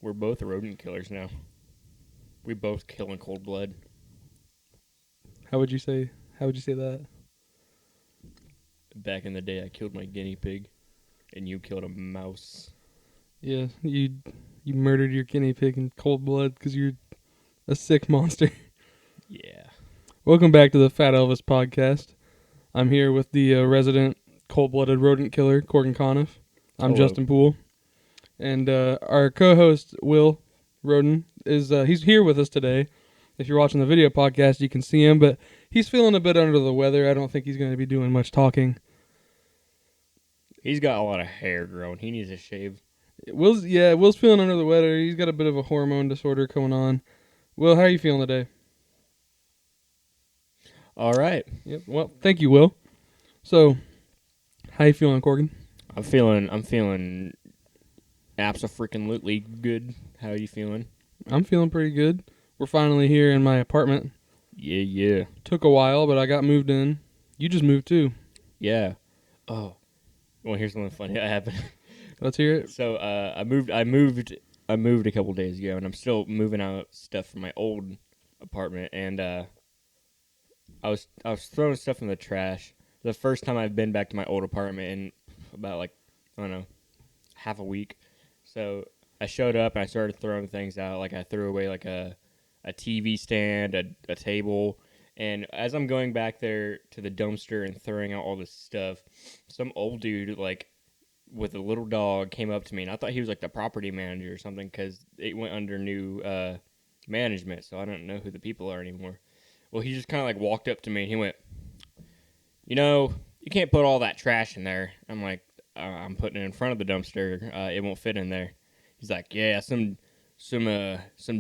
We're both rodent killers now. We both kill in cold blood. How would you say that? Back in the day, I killed my guinea pig, and you killed a mouse. Yeah, you murdered your guinea pig in cold blood because you're a sick monster. Yeah. Welcome back to the Fat Elvis podcast. I'm here with the resident cold-blooded rodent killer, Corgan Conniff. I'm Hello. Justin Poole. And our co-host, Will Roden, he's here with us today. If you're watching the video podcast, you can see him, but he's feeling a bit under the weather. I don't think he's going to be doing much talking. He's got a lot of hair growing. He needs a shave. Will's feeling under the weather. He's got a bit of a hormone disorder going on. Will, how are you feeling today? All right. Yep. Well, thank you, Will. So, how you feeling, Corgan? I'm feeling abso-freaking-lutely good. How are you feeling? I'm feeling pretty good. We're finally here in my apartment. Yeah. Took a while, but I got moved in. You just moved too. Yeah. Oh. Well, here's something funny that happened. Let's hear it. So, I moved a couple days ago, and I'm still moving out stuff from my old apartment, and I was throwing stuff in the trash. The first time I've been back to my old apartment in about half a week. So I showed up and I started throwing things out. Like I threw away like a TV stand, a table, and as I'm going back there to the dumpster and throwing out all this stuff, some old dude with a little dog came up to me, and I thought he was like the property manager or something because it went under new management, so I don't know who the people are anymore. Well, he just kind of walked up to me and he went, you can't put all that trash in there. I'm like, I'm putting it in front of the dumpster. It won't fit in there. He's like, yeah, some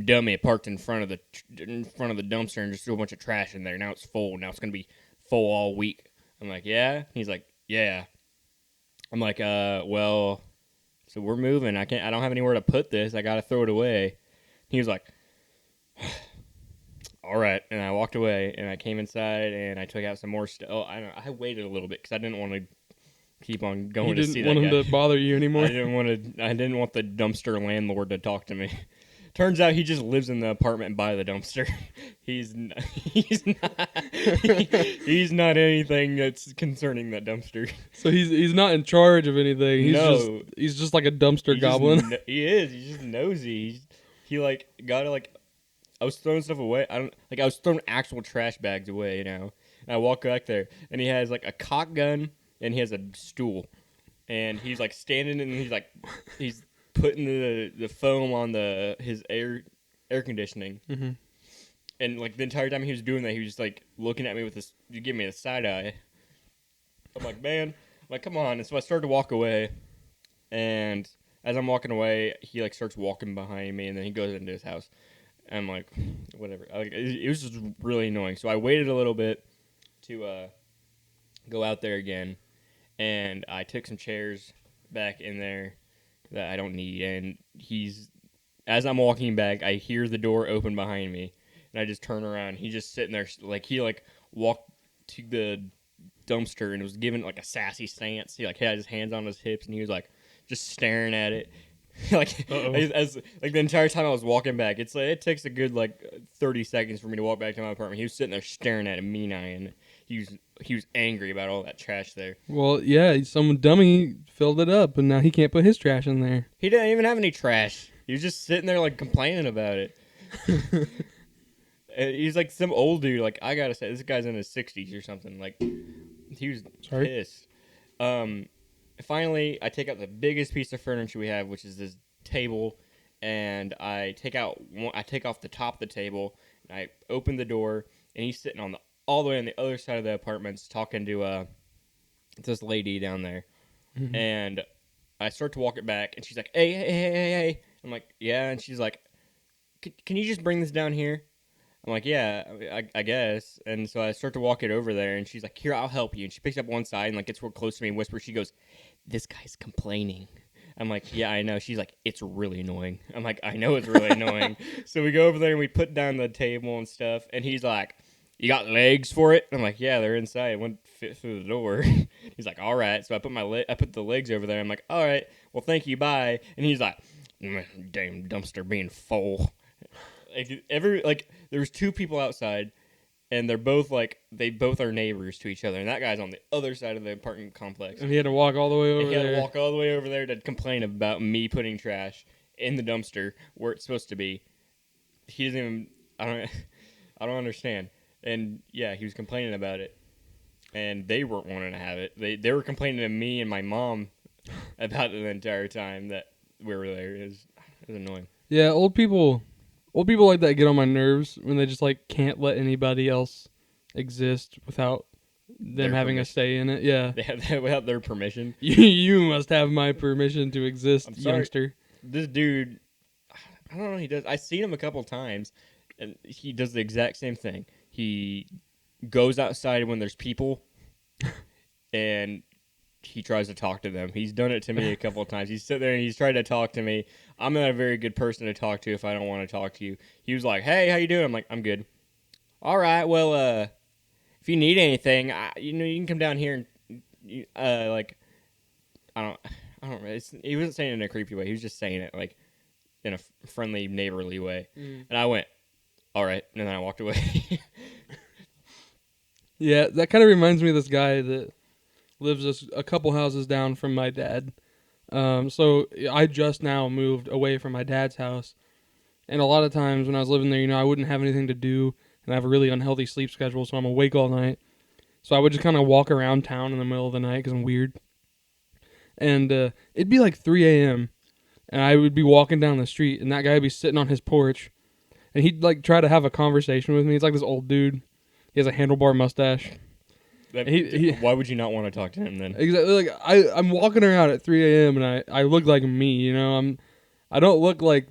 dummy parked in front of the dumpster and just threw a bunch of trash in there. Now it's full. Now it's gonna be full all week. I'm like, yeah. He's like, yeah. I'm like, well, so we're moving. I don't have anywhere to put this. I gotta throw it away. He was like, all right, and I walked away, and I came inside, and I took out some more stuff. Oh, I waited a little bit because I didn't want to keep on going to see that guy. You didn't want him to bother you anymore? I didn't want the dumpster landlord to talk to me. Turns out he just lives in the apartment by the dumpster. He's not anything that's concerning that dumpster. So he's not in charge of anything. He's just like a dumpster goblin. He is. He's just nosy. I was throwing stuff away. I was throwing actual trash bags away, And I walk back there, and he has a cock gun, and he has a stool, and he's standing, and he's putting the foam on his air conditioning, mm-hmm. and the entire time he was doing that, he was just looking at me with this. You give me a side eye. I'm like, man, come on. And so I started to walk away, and as I'm walking away, he starts walking behind me, and then he goes into his house. I'm like, whatever. It was just really annoying. So I waited a little bit to go out there again, and I took some chairs back in there that I don't need. And as I'm walking back, I hear the door open behind me, and I just turn around. He's just sitting there, he walked to the dumpster and was giving a sassy stance. He had his hands on his hips, and he was just staring at it. As the entire time I was walking back, it takes a good 30 seconds for me to walk back to my apartment. He was sitting there staring at it, mean-eyeing. He was angry about all that trash there. Well, yeah, some dummy filled it up, and now he can't put his trash in there. He didn't even have any trash. He was just sitting there complaining about it. And he's some old dude. I gotta say, this guy's in his 60s or something. He was pissed. Finally, I take out the biggest piece of furniture we have, which is this table, and I take off the top of the table, and I open the door, and he's sitting all the way on the other side of the apartment talking to this lady down there. Mm-hmm. And I start to walk it back, and she's like, hey. I'm like, yeah, and she's like, can you just bring this down here? I'm like, yeah, I guess. And so I start to walk it over there, and she's like, here, I'll help you. And she picks up one side and gets real close to me and whispers. She goes, this guy's complaining. I'm like, yeah, I know. She's like, it's really annoying. I'm like, I know it's really annoying. So we go over there and we put down the table and stuff, and he's like, you got legs for it? I'm like, yeah, they're inside. It wouldn't fit through the door. He's like, all right. So I put the legs over there. I'm like, all right, well, thank you, bye. And he's like, damn dumpster being full. There was two people outside, and they both are neighbors to each other, and that guy's on the other side of the apartment complex. And he had to walk all the way over And he there. had to walk all the way over there to complain about me putting trash in the dumpster where it's supposed to be. He doesn't even. I don't understand. And yeah, he was complaining about it, and they weren't wanting to have it. They were complaining to me and my mom about it the entire time that we were there. It was annoying. Yeah, old people like that get on my nerves when they just like can't let anybody else exist without them Their having a permission. say in it. Yeah, They have that without their permission. you must have my permission to exist, I'm sorry. youngster. This dude, I don't know. He does. I've seen him a couple times, and he does the exact same thing. He goes outside when there's people, and he tries to talk to them. He's done it to me a couple of times. He's sitting there and he's tried to talk to me. I'm not a very good person to talk to if I don't want to talk to you. He was like, "Hey, how you doing?" I'm like, "I'm good." All right. Well, if you need anything, you can come down here and I don't. He wasn't saying it in a creepy way. He was just saying it like in a friendly, neighborly way. And I went, "All right," and then I walked away. Yeah, that kind of reminds me of this guy that lives a couple houses down from my dad. So I just now moved away from my dad's house, and a lot of times when I was living there, I wouldn't have anything to do, and I have a really unhealthy sleep schedule, so I'm awake all night. So I would just kind of walk around town in the middle of the night because I'm weird. And it'd be like 3 a.m., and I would be walking down the street, and that guy would be sitting on his porch, and he'd like try to have a conversation with me. He's like this old dude. He has a handlebar mustache. Why would you not want to talk to him then? Exactly. Like I'm walking around at 3 a.m. and I look like me. I don't look like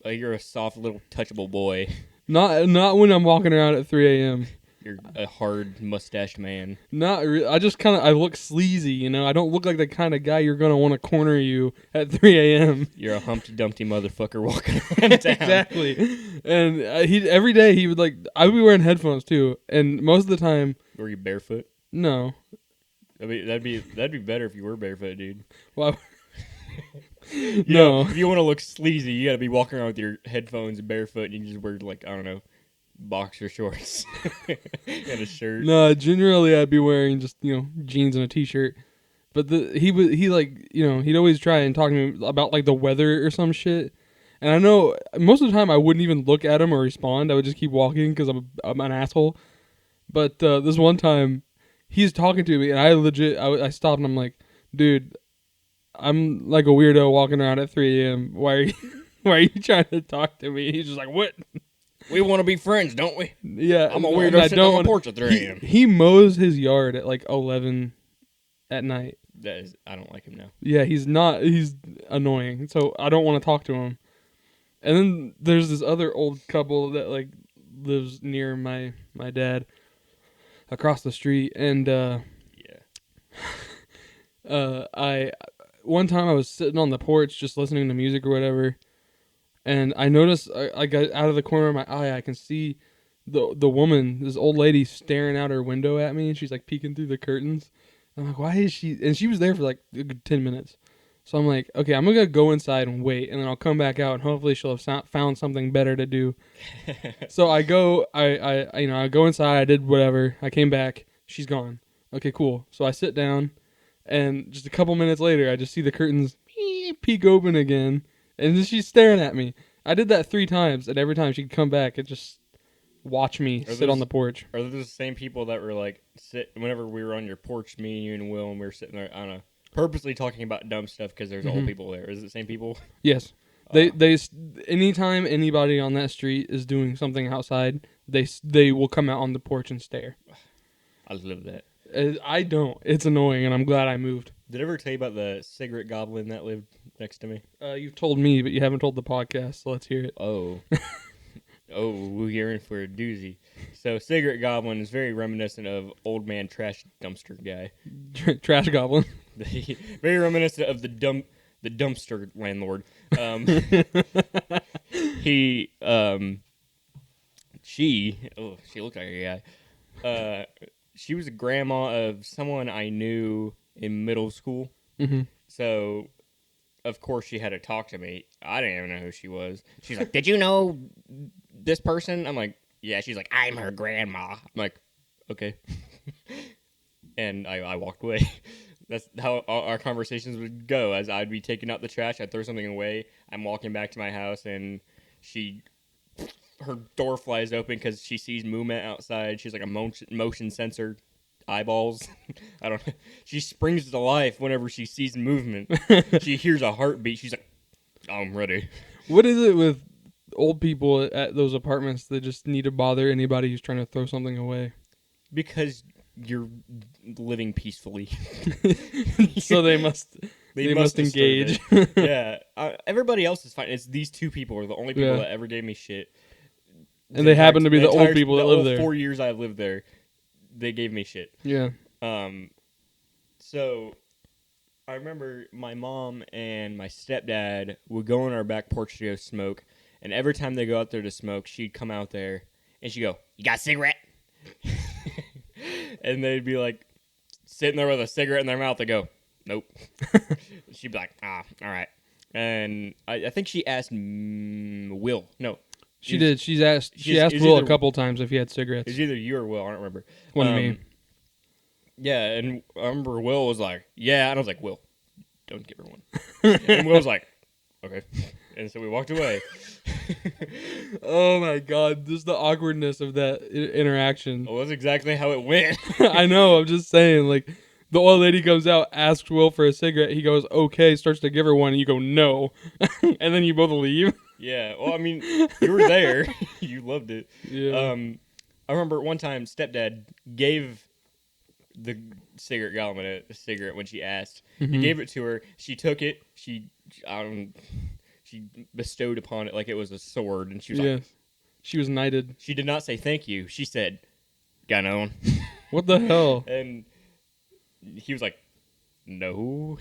You're a soft little touchable boy. not when I'm walking around at 3 a.m. You're a hard mustached man. I just I look sleazy. I don't look like the kind of guy you're gonna want to corner you at 3 a.m. You're a Humpty Dumpty motherfucker walking around town. Exactly. And every day he would I would be wearing headphones too, and most of the time. Were you barefoot? No. That'd be better if you were barefoot, dude. Well, No. If you want to look sleazy, you got to be walking around with your headphones and barefoot, and you just wear I don't know, boxer shorts and a shirt. No, generally I'd be wearing just jeans and a t-shirt. But he'd always try and talk to me about like the weather or some shit. And I know most of the time I wouldn't even look at him or respond. I would just keep walking because I'm an asshole. But this one time, he's talking to me, and I stopped, and I'm like, dude, I'm like a weirdo walking around at 3 a.m. Why are you trying to talk to me? He's just like, what? We want to be friends, don't we? Yeah, I'm a weirdo sitting on the porch at 3 a.m. He mows his yard at like 11 at night. I don't like him now. Yeah, he's annoying, so I don't want to talk to him. And then there's this other old couple that like lives near my dad across the street, and I one time I was sitting on the porch just listening to music or whatever, and I noticed I got out of the corner of my eye, I can see the woman, this old lady, staring out her window at me, and she's like peeking through the curtains. I'm like, why is she? And she was there for like a good 10 minutes. So I'm like, okay, I'm gonna go inside and wait, and then I'll come back out, and hopefully she'll have found something better to do. So I go, I go inside. I did whatever. I came back. She's gone. Okay, cool. So I sit down, and just a couple minutes later, I just see the curtains peek open again, and then she's staring at me. I did that 3 times, and every time she'd come back and just watch me sit on the porch. Are those the same people that were like whenever we were on your porch, me, you, and Will, and we were sitting there? I don't know. Purposely talking about dumb stuff because there's old people there. Is it the same people? Yes. They anytime anybody on that street is doing something outside, they will come out on the porch and stare. I love that. I don't. It's annoying, and I'm glad I moved. Did I ever tell you about the cigarette goblin that lived next to me? You've told me, but you haven't told the podcast, so let's hear it. Oh. We're in for a doozy. So, cigarette goblin is very reminiscent of old man trash dumpster guy. Trash goblin. Very reminiscent of the dumpster landlord. She looked like a guy. She was a grandma of someone I knew in middle school. Mm-hmm. So of course, she had to talk to me. I didn't even know who she was. She's like, "Did you know this person?" I'm like, "Yeah." She's like, "I'm her grandma." I'm like, "Okay," and I walked away. That's how our conversations would go. As I'd be taking out the trash, I'd throw something away. I'm walking back to my house, and she her door flies open because she sees movement outside. She's like a motion sensor eyeballs. I don't know. She springs to life whenever she sees movement. She hears a heartbeat. She's like, I'm ready. What is it with old people at those apartments that just need to bother anybody who's trying to throw something away? Because you're living peacefully. So they must disturb engage. it. Yeah. Everybody else is fine. It's these two people are the only people Yeah. that ever gave me shit. And they happen to be the old people that live there. 4 years I've lived there, they gave me shit. Yeah. So I remember my mom and my stepdad would go on our back porch to go smoke, and every time they go out there to smoke, she'd come out there and she'd go, "You got a cigarette?" And they'd be like sitting there with a cigarette in their mouth. They go, "Nope." She'd be like, "Ah, all right." And I think she asked Will. No, She did. She asked Will a couple times if he had cigarettes. It was either you or Will. I don't remember. Wasn't me. Yeah, and I remember Will was like, "Yeah," and I was like, "Will, don't give her one." And Will was like, "Okay," and so we walked away. Oh my God! Just the awkwardness of that interaction. Well, that's exactly how it went. I know. I'm just saying, like, the old lady comes out, asks Will for a cigarette. He goes, "Okay," starts to give her one, and you go, "No," and then you both leave. Yeah. Well, I mean, you were there. You loved it. Yeah. I remember one time, stepdad gave the cigarette gallon a cigarette when she asked. Mm-hmm. He gave it to her. She took it. She bestowed upon it like it was a sword, and she was like, she was knighted. She did not say thank you. She said, "Got another one?" What the hell? And he was like, "No."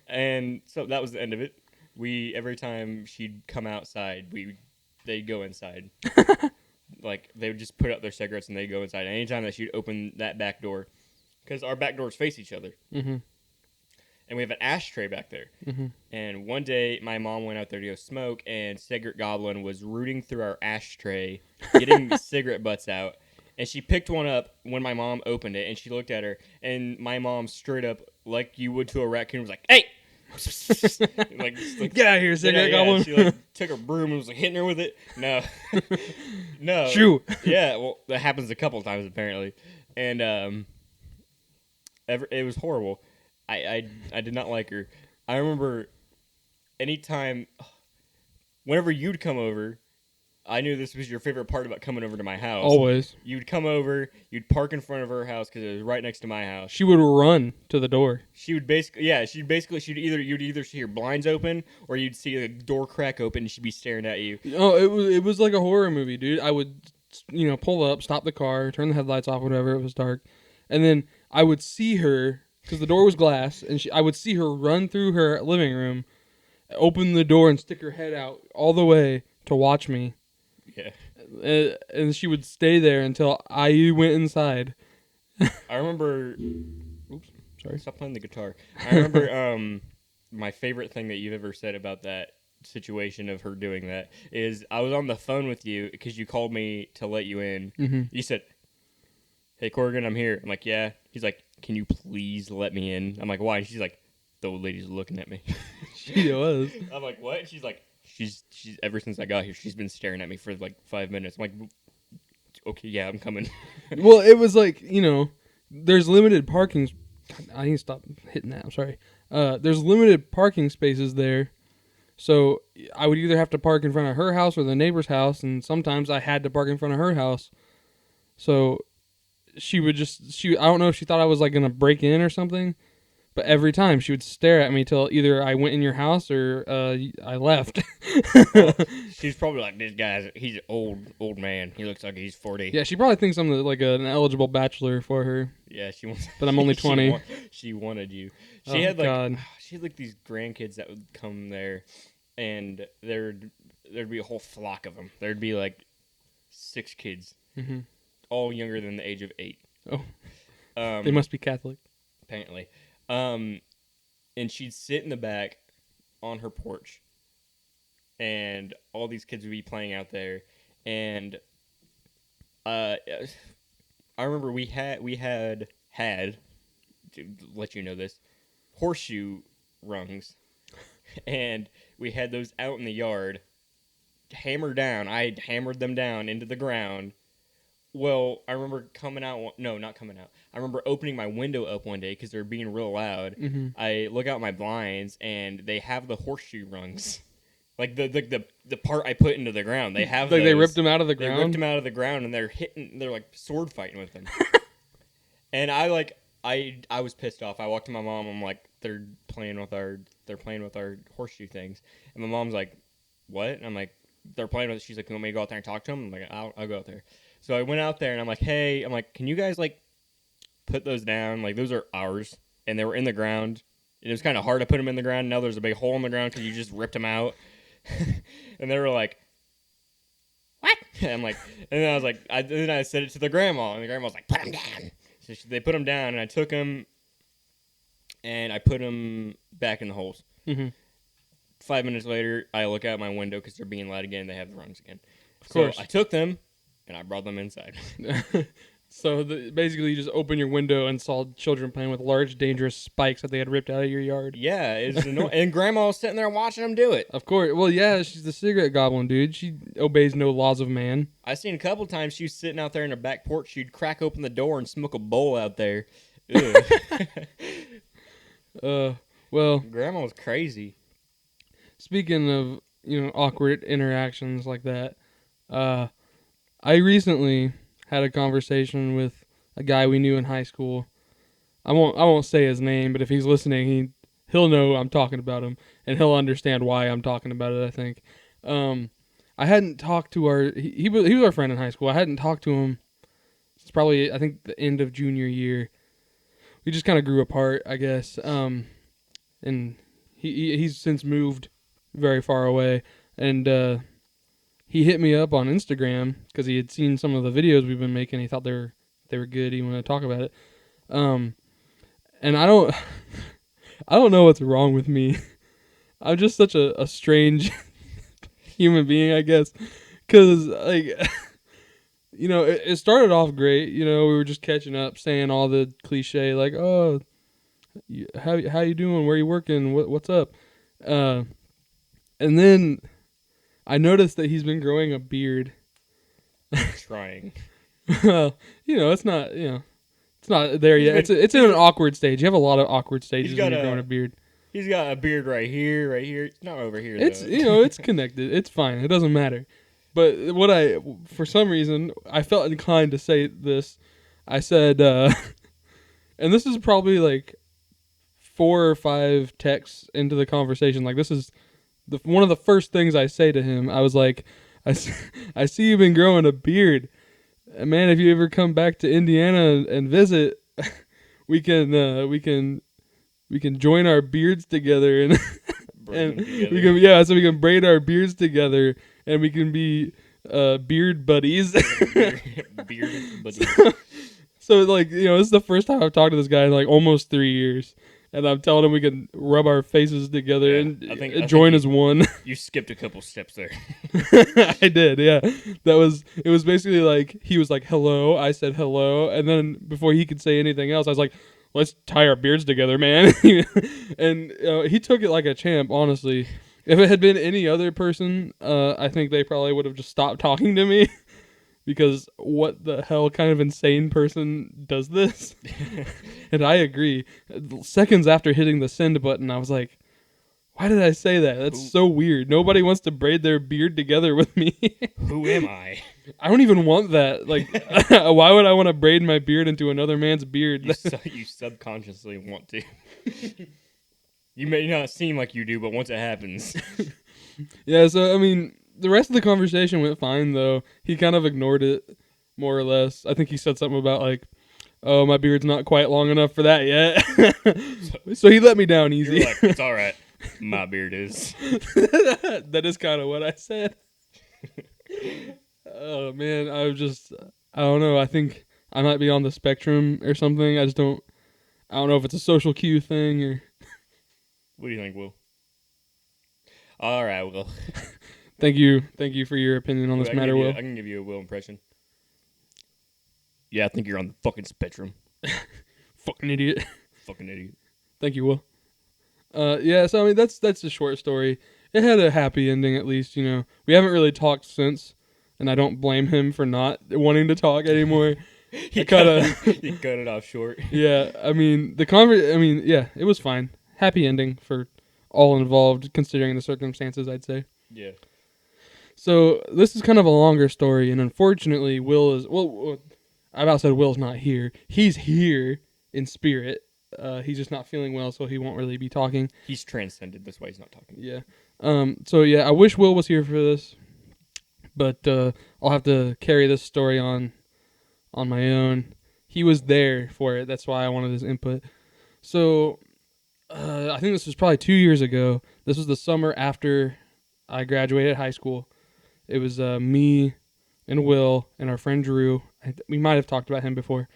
And so that was the end of it. Every time she'd come outside, they'd go inside. Like, they would just put out their cigarettes and they'd go inside. Anytime that she'd open that back door, because our back doors face each other. Mm-hmm. And we have an ashtray back there. Mm-hmm. And one day, my mom went out there to go smoke, and Cigarette Goblin was rooting through our ashtray, getting cigarette butts out. And she picked one up when my mom opened it, and she looked at her, and my mom straight up, like you would to a raccoon, was like, "Hey!" like, get out of here, Cigarette Goblin. She took her broom and was like hitting her with it. No. No. Shoot. Yeah, well, that happens a couple times apparently. And it was horrible. I did not like her. I remember whenever you'd come over, I knew this was your favorite part about coming over to my house. Always. You'd come over, you'd park in front of her house because it was right next to my house. She would run to the door. You'd either see her blinds open or you'd see the door crack open and she'd be staring at you. Oh, it was like a horror movie, dude. I would, pull up, stop the car, turn the headlights off, whatever. It was dark, and then I would see her because the door was glass, and I would see her run through her living room, open the door, and stick her head out all the way to watch me. Yeah. And she would stay there until I went inside. I remember... Oops, sorry. Stop playing the guitar. I remember my favorite thing that you've ever said about that situation of her doing that is I was on the phone with you because you called me to let you in. Mm-hmm. You said, "Hey, Corrigan, I'm here." I'm like, "Yeah." He's like, "Can you please let me in?" I'm like, "Why?" And she's like, "The old lady's looking at me." She was. I'm like, "What?" And she's like, She's ever since I got here, she's been staring at me for like 5 minutes. I'm like, "Okay, yeah, I'm coming." Well, it was like, there's limited parking. God, I need to stop hitting that. I'm sorry. There's limited parking spaces there. So I would either have to park in front of her house or the neighbor's house. And sometimes I had to park in front of her house. So she would I don't know if she thought I was like going to break in or something. But every time she would stare at me till either I went in your house or I left. Well, she's probably like, he's an old man. He looks like he's 40. Yeah, she probably thinks I'm like an eligible bachelor for her. Yeah, she wants. But I'm only 20. She wanted you. She had these grandkids that would come there, and there'd be a whole flock of them. There'd be like 6 kids, mm-hmm. all younger than the age of 8. Oh, they must be Catholic. Apparently. And she'd sit in the back on her porch, and all these kids would be playing out there, and uh, I remember we had to let you know this, horseshoe rungs, and we had those out in the yard, hammered down. I hammered them down into the ground. Well, I remember coming out. No, not coming out. I remember opening my window up one day because they were being real loud. Mm-hmm. I look out my blinds and they have the horseshoe rungs, like the part I put into the ground. They have Like those. they ripped them out of the They ground. ripped them out of the ground and they're hitting. They're like sword fighting with them. And I was pissed off. I walked to my mom. I'm like, they're playing with our horseshoe things. And my mom's like, what? And I'm like, they're playing with it. She's like, you want me to go out there and talk to them? I'm like, I'll go out there. So I went out there and I'm like, hey, can you guys like put those down? Like those are ours, and they were in the ground. And it was kind of hard to put them in the ground. Now there's a big hole in the ground because you just ripped them out. And they were like, what? And I'm like, and then I was like, then I said it to the grandma, and the grandma was like, put them down. So they put them down, and I took them, and I put them back in the holes. Mm-hmm. 5 minutes later, I look out my window because they're being loud again. And they have the rungs again. Of course. So I took them, and I brought them inside. So basically, you just opened your window and saw children playing with large, dangerous spikes that they had ripped out of your yard. Yeah, it's annoying. And Grandma was sitting there watching them do it. Of course. Well, yeah, she's the cigarette goblin, dude. She obeys no laws of man. I seen a couple times she was sitting out there in her back porch. She'd crack open the door and smoke a bowl out there. Well, Grandma was crazy. speaking of, awkward interactions like that, I recently had a conversation with a guy we knew in high school. I won't say his name, but if he's listening, he'll know I'm talking about him, and he'll understand why I'm talking about it, I think. I hadn't talked to he was our friend in high school. I hadn't talked to him since probably, I think, the end of junior year. We just kind of grew apart, I guess. And he's since moved very far away, and he hit me up on Instagram because he had seen some of the videos we've been making. He thought they were good. He wanted to talk about it. And I don't know what's wrong with me. I'm just such a strange human being, I guess. Because, like, it started off great. We were just catching up, saying all the cliche, like, oh, how you doing? Where you working? What's up? And then I noticed that he's been growing a beard. Trying. Well, it's not, it's not there yet. It's in an awkward stage. You have a lot of awkward stages when you're growing a beard. He's got a beard right here. It's not over here, It's, though. it's connected. It's fine. It doesn't matter. But for some reason, I felt inclined to say this. I said, and this is probably like 4 or 5 texts into the conversation. Like, this is one of the first things I say to him. I was like, I see you've been growing a beard. Man, if you ever come back to Indiana and visit, we can join our beards together and so we can braid our beards together and we can be beard buddies. Beard buddies. So like, this is the first time I've talked to this guy in like almost 3 years. And I'm telling him we can rub our faces together and join as one. You skipped a couple steps there. I did, yeah. It was basically like, he was like, hello. I said hello. And then before he could say anything else, I was like, let's tie our beards together, man. And he took it like a champ, honestly. If it had been any other person, I think they probably would have just stopped talking to me. Because what the hell kind of insane person does this? And I agree. Seconds after hitting the send button, I was like, why did I say that? That's so weird. Nobody wants to braid their beard together with me. Who am I? I don't even want that. Like, why would I want to braid my beard into another man's beard? You subconsciously want to. You may not seem like you do, but once it happens. Yeah, so, I mean, the rest of the conversation went fine, though. He kind of ignored it, more or less. I think he said something about, like, oh, my beard's not quite long enough for that yet. So he let me down easy. You're like, it's all right. My beard is. That is kind of what I said. Oh, man, I don't know. I think I might be on the spectrum or something. I don't know if it's a social cue thing or... What do you think, Will? All right, Will. Thank you for your opinion on this matter, Will. I can give you a Will impression. Yeah, I think you're on the fucking spectrum. Fucking idiot. Fucking idiot. Thank you, Will. Yeah. So I mean, that's a short story. It had a happy ending, at least. We haven't really talked since, and I don't blame him for not wanting to talk anymore. You cut it off short. Yeah. I mean, yeah, it was fine. Happy ending for all involved, considering the circumstances, I'd say. Yeah. So this is kind of a longer story, and unfortunately, Will is I about said Will's not here. He's here in spirit. He's just not feeling well, so he won't really be talking. He's transcended. That's why he's not talking. Yeah. So yeah, I wish Will was here for this, but I'll have to carry this story on my own. He was there for it. That's why I wanted his input. So I think this was probably 2 years ago. This was the summer after I graduated high school. It was me and Will and our friend Drew. We might have talked about him before.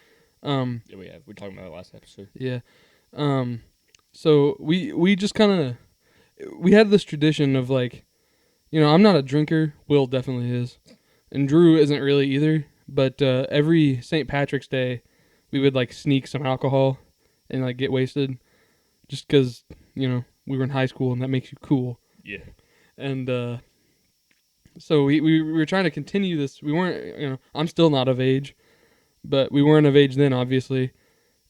Yeah, we have. We talked about it last episode. Yeah. So we just kind of we had this tradition of like, I'm not a drinker. Will definitely is, and Drew isn't really either. But every St. Patrick's Day, we would like sneak some alcohol and like get wasted, just because we were in high school and that makes you cool. Yeah. And so we were trying to continue this. We weren't, I'm still not of age, but we weren't of age then, obviously.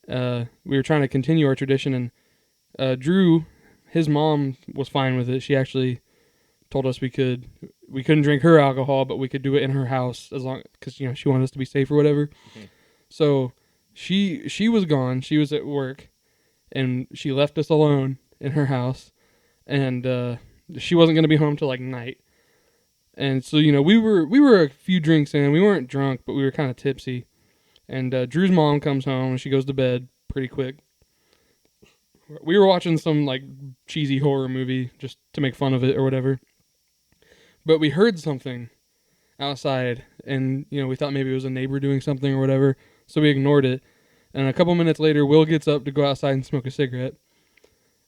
We were trying to continue our tradition, and Drew, his mom was fine with it. She actually told us we couldn't drink her alcohol, but we could do it in her house as long because she wanted us to be safe or whatever. Mm-hmm. So she was gone. She was at work, and she left us alone in her house, and she wasn't going to be home till like night. And so we were a few drinks in. We weren't drunk, but we were kind of tipsy. And Drew's mom comes home and she goes to bed pretty quick. We were watching some like cheesy horror movie just to make fun of it or whatever. But we heard something outside, and we thought maybe it was a neighbor doing something or whatever. So we ignored it. And a couple minutes later, Will gets up to go outside and smoke a cigarette.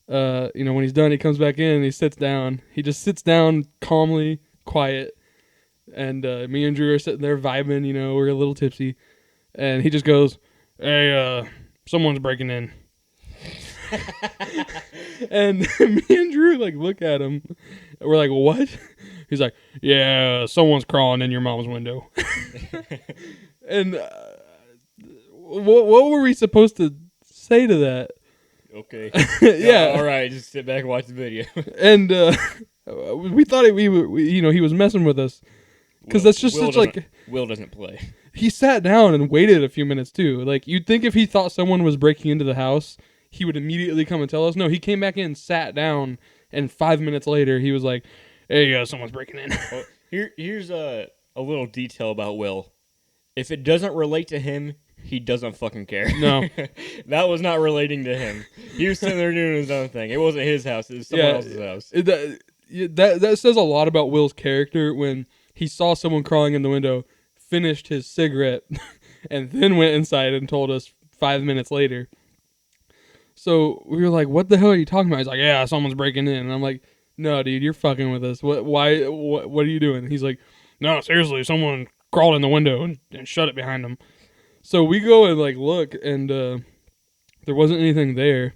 When he's done, he comes back in and he sits down. He just sits down calmly, quiet. And me and Drew are sitting there vibing. We're a little tipsy. And he just goes, "Hey, someone's breaking in." And me and Drew like look at him. And we're like, "What?" He's like, "Yeah, someone's crawling in your mom's window." And what were we supposed to say to that? Okay. Yeah. All right. Just sit back and watch the video. And we thought he was messing with us because that's just such like Will doesn't play. He sat down and waited a few minutes too. Like you'd think if he thought someone was breaking into the house, he would immediately come and tell us. No, he came back in, sat down, and 5 minutes later he was like, "Hey, someone's breaking in." Well, here's a little detail about Will. If it doesn't relate to him, he doesn't fucking care. No. That was not relating to him. He was sitting there doing his own thing. It wasn't his house. It was someone else's house. That says a lot about Will's character when he saw someone crawling in the window, finished his cigarette, and then went inside and told us 5 minutes later. So we were like, "What the hell are you talking about?" He's like, "Yeah, someone's breaking in." And I'm like, "No, dude, you're fucking with us. What are you doing?" He's like, "No, seriously, someone crawled in the window and shut it behind them." So we go and like look, and there wasn't anything there.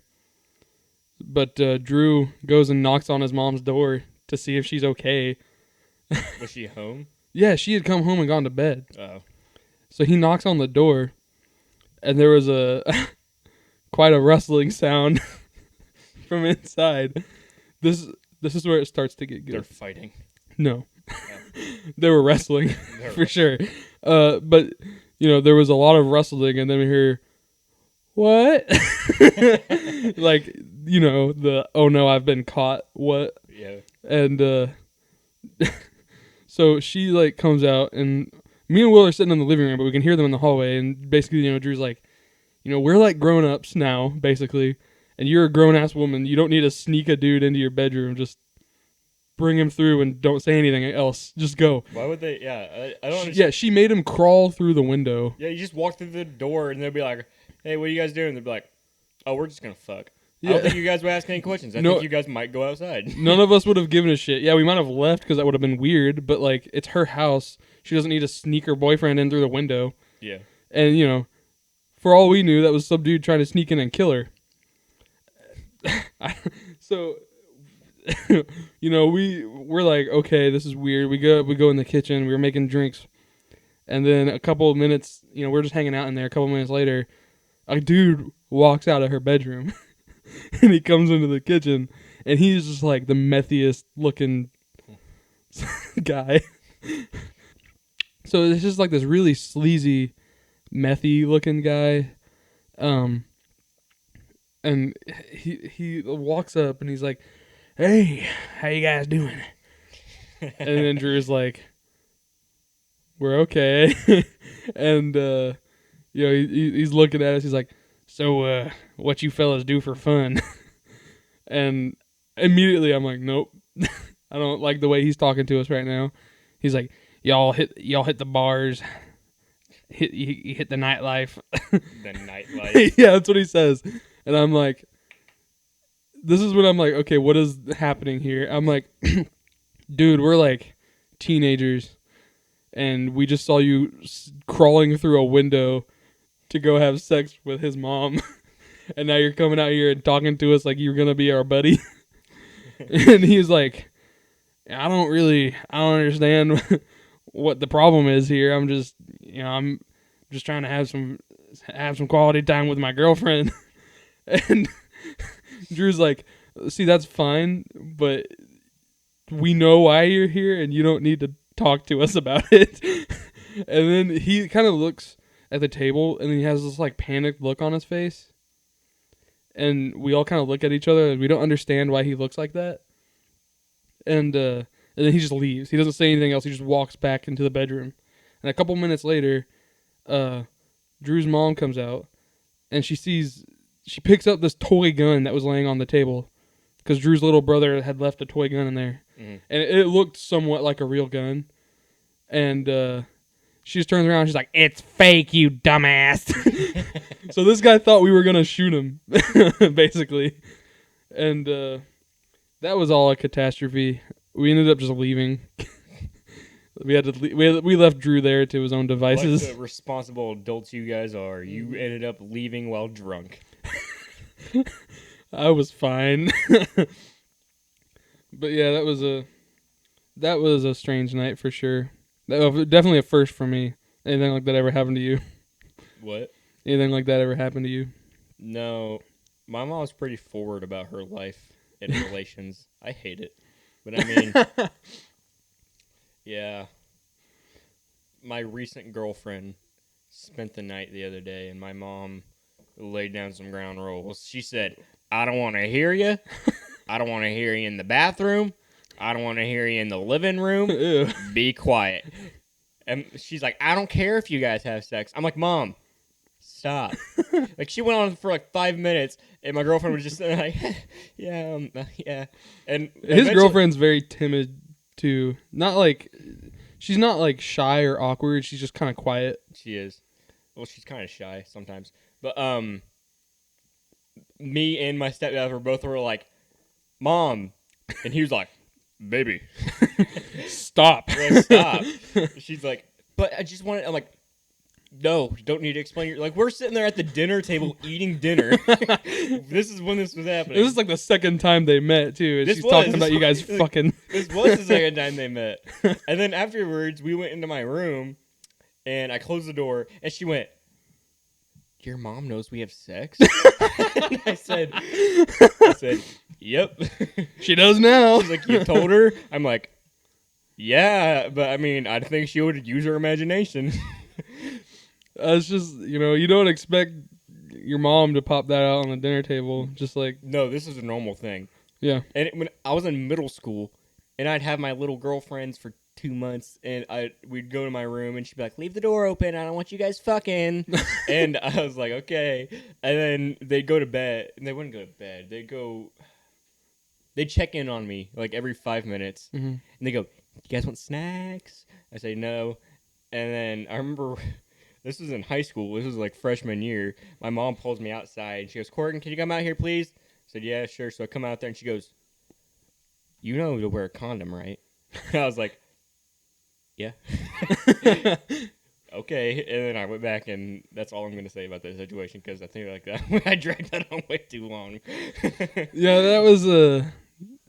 But Drew goes and knocks on his mom's door to see if she's okay. Was she home? Yeah, she had come home and gone to bed. Oh. So he knocks on the door, and there was quite a rustling sound from inside. This is where it starts to get good. They're fighting. No. They were wrestling for sure. But there was a lot of rustling, and then we hear, "What?" Like, the "oh no, I've been caught." What? Yeah. And so she like comes out, and me and Will are sitting in the living room, but we can hear them in the hallway. And basically, Drew's like, we're like grown ups now, basically, and you're a grown ass woman. You don't need to sneak a dude into your bedroom. Just bring him through and don't say anything else. Just go. Why would they? Yeah, I don't understand. Yeah, she made him crawl through the window. Yeah, you just walk through the door and they'll be like, "Hey, what are you guys doing?" They'll be like, "Oh, we're just gonna fuck." I don't think you guys would ask any questions. I think you guys might go outside. None of us would have given a shit. Yeah, we might have left because that would have been weird, but, like, it's her house. She doesn't need to sneak her boyfriend in through the window. Yeah. And, you know, for all we knew, that was some dude trying to sneak in and kill her. So, you know, we're like, okay, this is weird. We go in the kitchen. We were making drinks. And then a couple of minutes, you know, we're just hanging out in there. A couple of minutes later, a dude walks out of her bedroom. And he comes into the kitchen. And he's just like the methiest looking guy. So it's just like this really sleazy, methy looking guy. And he walks up and he's like, "Hey, how you guys doing?" And then Drew's like, "We're okay." And you know, he's looking at us. He's like, "So, what you fellas do for fun?" And immediately I'm like, "Nope, I don't like the way he's talking to us right now." He's like, "Y'all hit the bars, hit the nightlife." The nightlife. Yeah, that's what he says. And I'm like, this is when I'm like, okay, what is happening here? I'm like, dude, we're like teenagers, and we just saw you crawling through a window to go have sex with his mom, and now you're coming out here and talking to us like you're gonna be our buddy. And he's like, I don't understand what the problem is here. I'm just trying to have some quality time with my girlfriend. And Drew's like, see, that's fine, but we know why you're here, and you don't need to talk to us about it. And then he kind of looks at the table, and he has this like panicked look on his face. And we all kind of look at each other, and we don't understand why he looks like that. And then he just leaves. He doesn't say anything else. He just walks back into the bedroom. And a couple minutes later, Drew's mom comes out, and she picks up this toy gun that was laying on the table because Drew's little brother had left a toy gun in there. Mm-hmm. And it looked somewhat like a real gun. And she just turns around and she's like, "It's fake, you dumbass." So this guy thought we were going to shoot him, basically. And that was all a catastrophe. We ended up just leaving. We had to we left Drew there to his own devices. Like the responsible adults you guys are, you ended up leaving while drunk. I was fine. But yeah, that was a strange night for sure. That was definitely a first for me. Anything like that ever happened to you? What? Anything like that ever happened to you? No. My mom's pretty forward about her life and relations. I hate it. But I mean, yeah. My recent girlfriend spent the night the other day, and my mom laid down some ground rules. She said, "I don't want to hear you. I don't want to hear you in the bathroom. I don't want to hear you in the living room. Ew. Be quiet." And she's like, "I don't care if you guys have sex." I'm like, "Mom, stop." Like, she went on for like 5 minutes, and my girlfriend was just like, yeah. And his girlfriend's very timid too. She's not like shy or awkward. She's just kind of quiet. She is. Well, she's kind of shy sometimes. But me and my stepdad both were like, "Mom," and he was like, "Baby, stop." Like, stop. She's like, "But I just want to." I'm like, "No, you don't need to explain." Like, we're sitting there at the dinner table eating dinner. This is when this was happening. This is like the second time they met too. And she's talking about you guys fucking. This was the second time they met. And then afterwards, we went into my room, and I closed the door, and she went, "Your mom knows we have sex?" And I said, "Yep." She does now. She's like, "You told her?" I'm like, "Yeah, but I mean, I think she would use her imagination." It's just, you don't expect your mom to pop that out on the dinner table. Just like, no, this is a normal thing. Yeah. And when I was in middle school, and I'd have my little girlfriends for 2 months, and we'd go to my room, and she'd be like, "Leave the door open. I don't want you guys fucking." And I was like, "Okay." And then they'd go to bed, and they wouldn't go to bed. They'd check in on me like every 5 minutes, mm-hmm. and they go, "You guys want snacks?" I say no, and then I remember. This was in high school. This was like freshman year. My mom pulls me outside. She goes, "Corgan, can you come out here, please?" said, yeah, sure. So I come out there and she goes, you know to wear a condom, right? I was like, yeah. Okay. And then I went back, and that's all I'm going to say about that situation because I think like that I dragged that on way too long. Yeah, that was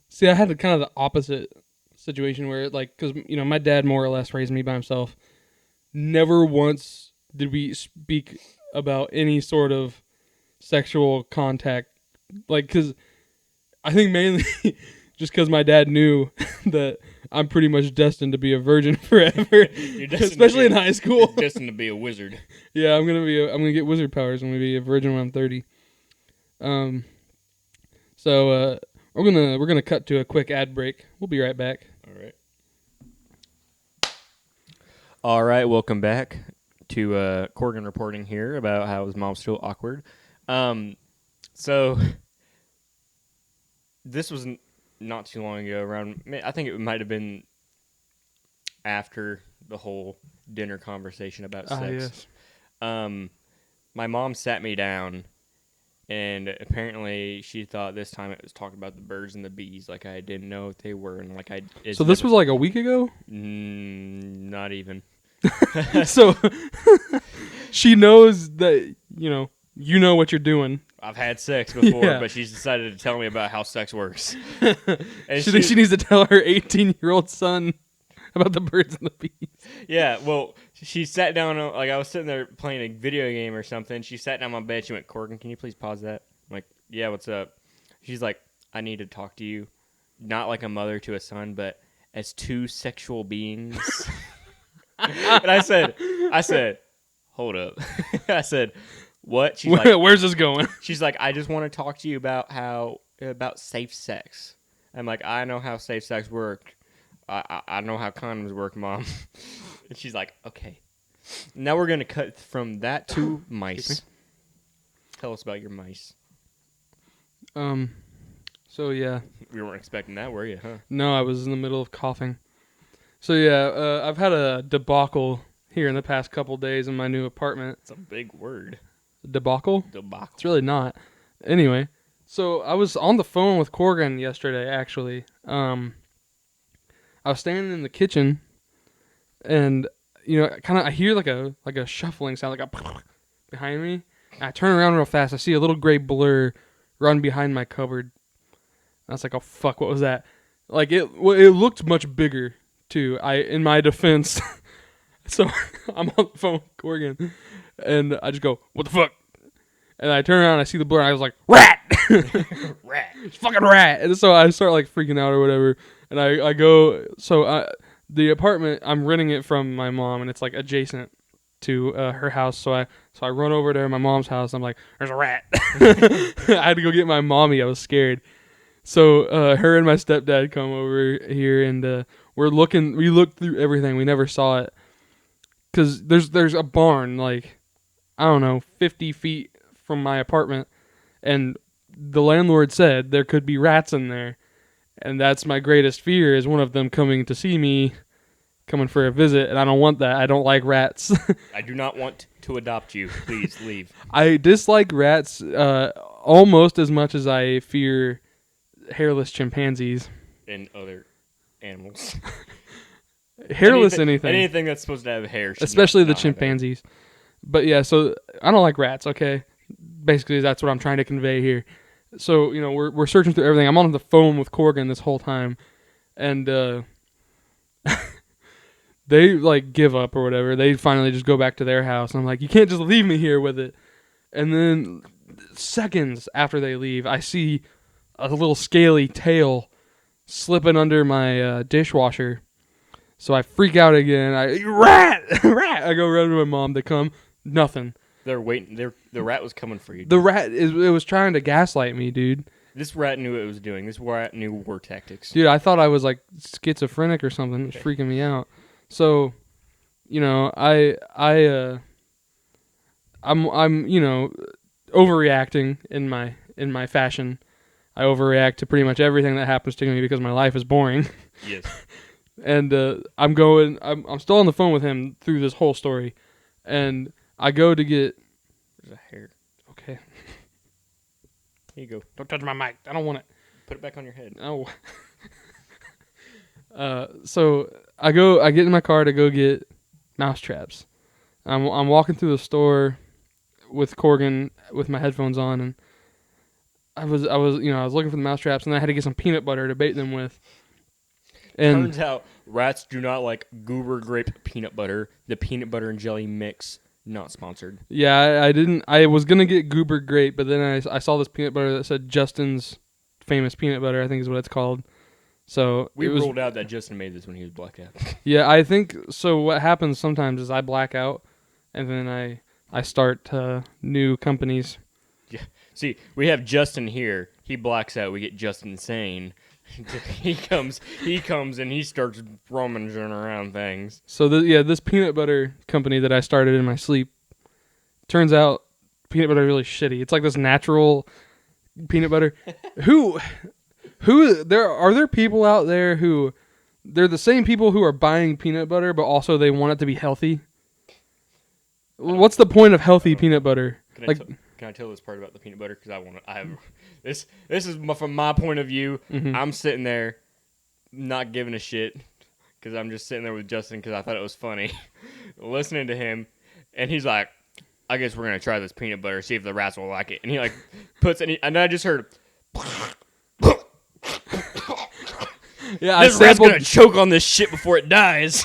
See, I had kind of the opposite situation where, like, because my dad more or less raised me by himself. Never once did we speak about any sort of sexual contact, like, because I think mainly just because my dad knew that I'm pretty much destined to be a virgin forever, especially in high school. You're destined to be a wizard. Yeah, I'm gonna get wizard powers. I'm gonna be a virgin when I'm 30. So we're gonna cut to a quick ad break. We'll be right back. All right, welcome back to Corgan reporting here about how his mom's still awkward. So this was not too long ago. Around, I think it might have been after the whole dinner conversation about sex. Yes. My mom sat me down, and apparently she thought this time it was talking about the birds and the bees, like I didn't know what they were, and like I. So this was like a week ago. Not even. So she knows that you know what you're doing. I've had sex before, but she's decided to tell me about how sex works. And she thinks she needs to tell her 18-year-old son about the birds and the bees. Yeah, well, she sat down, like I was sitting there playing a video game or something. She sat down on my bed. She went, Corgan, can you please pause that? I'm like, yeah, what's up? She's like, I need to talk to you. Not like a mother to a son, but as two sexual beings. And I said, hold up. I said, what? She's like, where's this going? She's like, I just want to talk to you about safe sex. I'm like, I know how safe sex works. I know how condoms work, Mom. And she's like, okay. Now we're going to cut from that to mice. Tell us about your mice. So yeah. We weren't expecting that, were you, huh? No, I was in the middle of coughing. So yeah, I've had a debacle here in the past couple days in my new apartment. It's a big word. Debacle? Debacle. It's really not. Anyway, so I was on the phone with Corgan yesterday, actually. I was standing in the kitchen, and I hear like a shuffling sound, like a behind me. And I turn around real fast. I see a little gray blur run behind my cupboard. I was like, "Oh fuck, what was that?" Like it looked much bigger too. In my defense, so I'm on the phone with Corgan, and I just go, "What the fuck?" And I turn around, and I see the blur, and I was like, "Rat, rat, fucking rat!" And so I start like freaking out or whatever, and I go. So the apartment, I'm renting it from my mom, and it's like adjacent to her house. So I run over to my mom's house. I'm like, "There's a rat." I had to go get my mommy. I was scared. So her and my stepdad come over here, and we looked through everything. We never saw it because there's a barn like, I don't know, 50 feet from my apartment, and the landlord said there could be rats in there, and that's my greatest fear, is one of them coming to see me, coming for a visit, and I don't want that. I don't like rats. I do not want to adopt you. Please leave. I dislike rats almost as much as I fear hairless chimpanzees And other animals. Hairless anything. Anything that's supposed to have hair. Especially the chimpanzees. But yeah, so I don't like rats, okay? Basically, that's what I'm trying to convey here. So, we're searching through everything. I'm on the phone with Corgan this whole time. And they, like, give up or whatever. They finally just go back to their house. I'm like, you can't just leave me here with it. And then seconds after they leave, I see a little scaly tail slipping under my dishwasher. So I freak out again. Rat! Rat! I go run to my mom. They come. Nothing. They're waiting. The rat was coming for you. The rat, it was trying to gaslight me, dude. This rat knew what it was doing. This rat knew war tactics. Dude, I thought I was like schizophrenic or something. It was freaking me out. So, I'm overreacting in my fashion. I overreact to pretty much everything that happens to me because my life is boring. Yes. And I'm still on the phone with him through this whole story. And I go to get... There's a hair. Okay. Here you go. Don't touch my mic. I don't want it. Put it back on your head. Oh. So I get in my car to go get mouse traps. I'm walking through the store with Corgan with my headphones on, and I was looking for the mouse traps, and I had to get some peanut butter to bait them with. And turns out rats do not like Goober grape peanut butter. The peanut butter and jelly mix, not sponsored. Yeah, I didn't. I was gonna get Goober grape, but then I saw this peanut butter that said Justin's famous peanut butter, I think is what it's called. So we ruled out that Justin made this when he was blacked out. Yeah, I think so. What happens sometimes is I black out, and then I start new companies. Yeah. See, we have Justin here. He blacks out. We get Justin Sane. he comes and he starts rummaging around things. So this peanut butter company that I started in my sleep, turns out peanut butter is really shitty. It's like this natural peanut butter. Who are there people out there who they're the same people who are buying peanut butter, but also they want it to be healthy? What's the point of healthy peanut butter? Can I tell this part about the peanut butter? Because I have this. This is from my point of view. Mm-hmm. I'm sitting there, not giving a shit, because I'm just sitting there with Justin because I thought it was funny, listening to him, and he's like, "I guess we're gonna try this peanut butter, see if the rats will like it." And he like puts it, and I just heard. Yeah, this rat's gonna choke on this shit before it dies.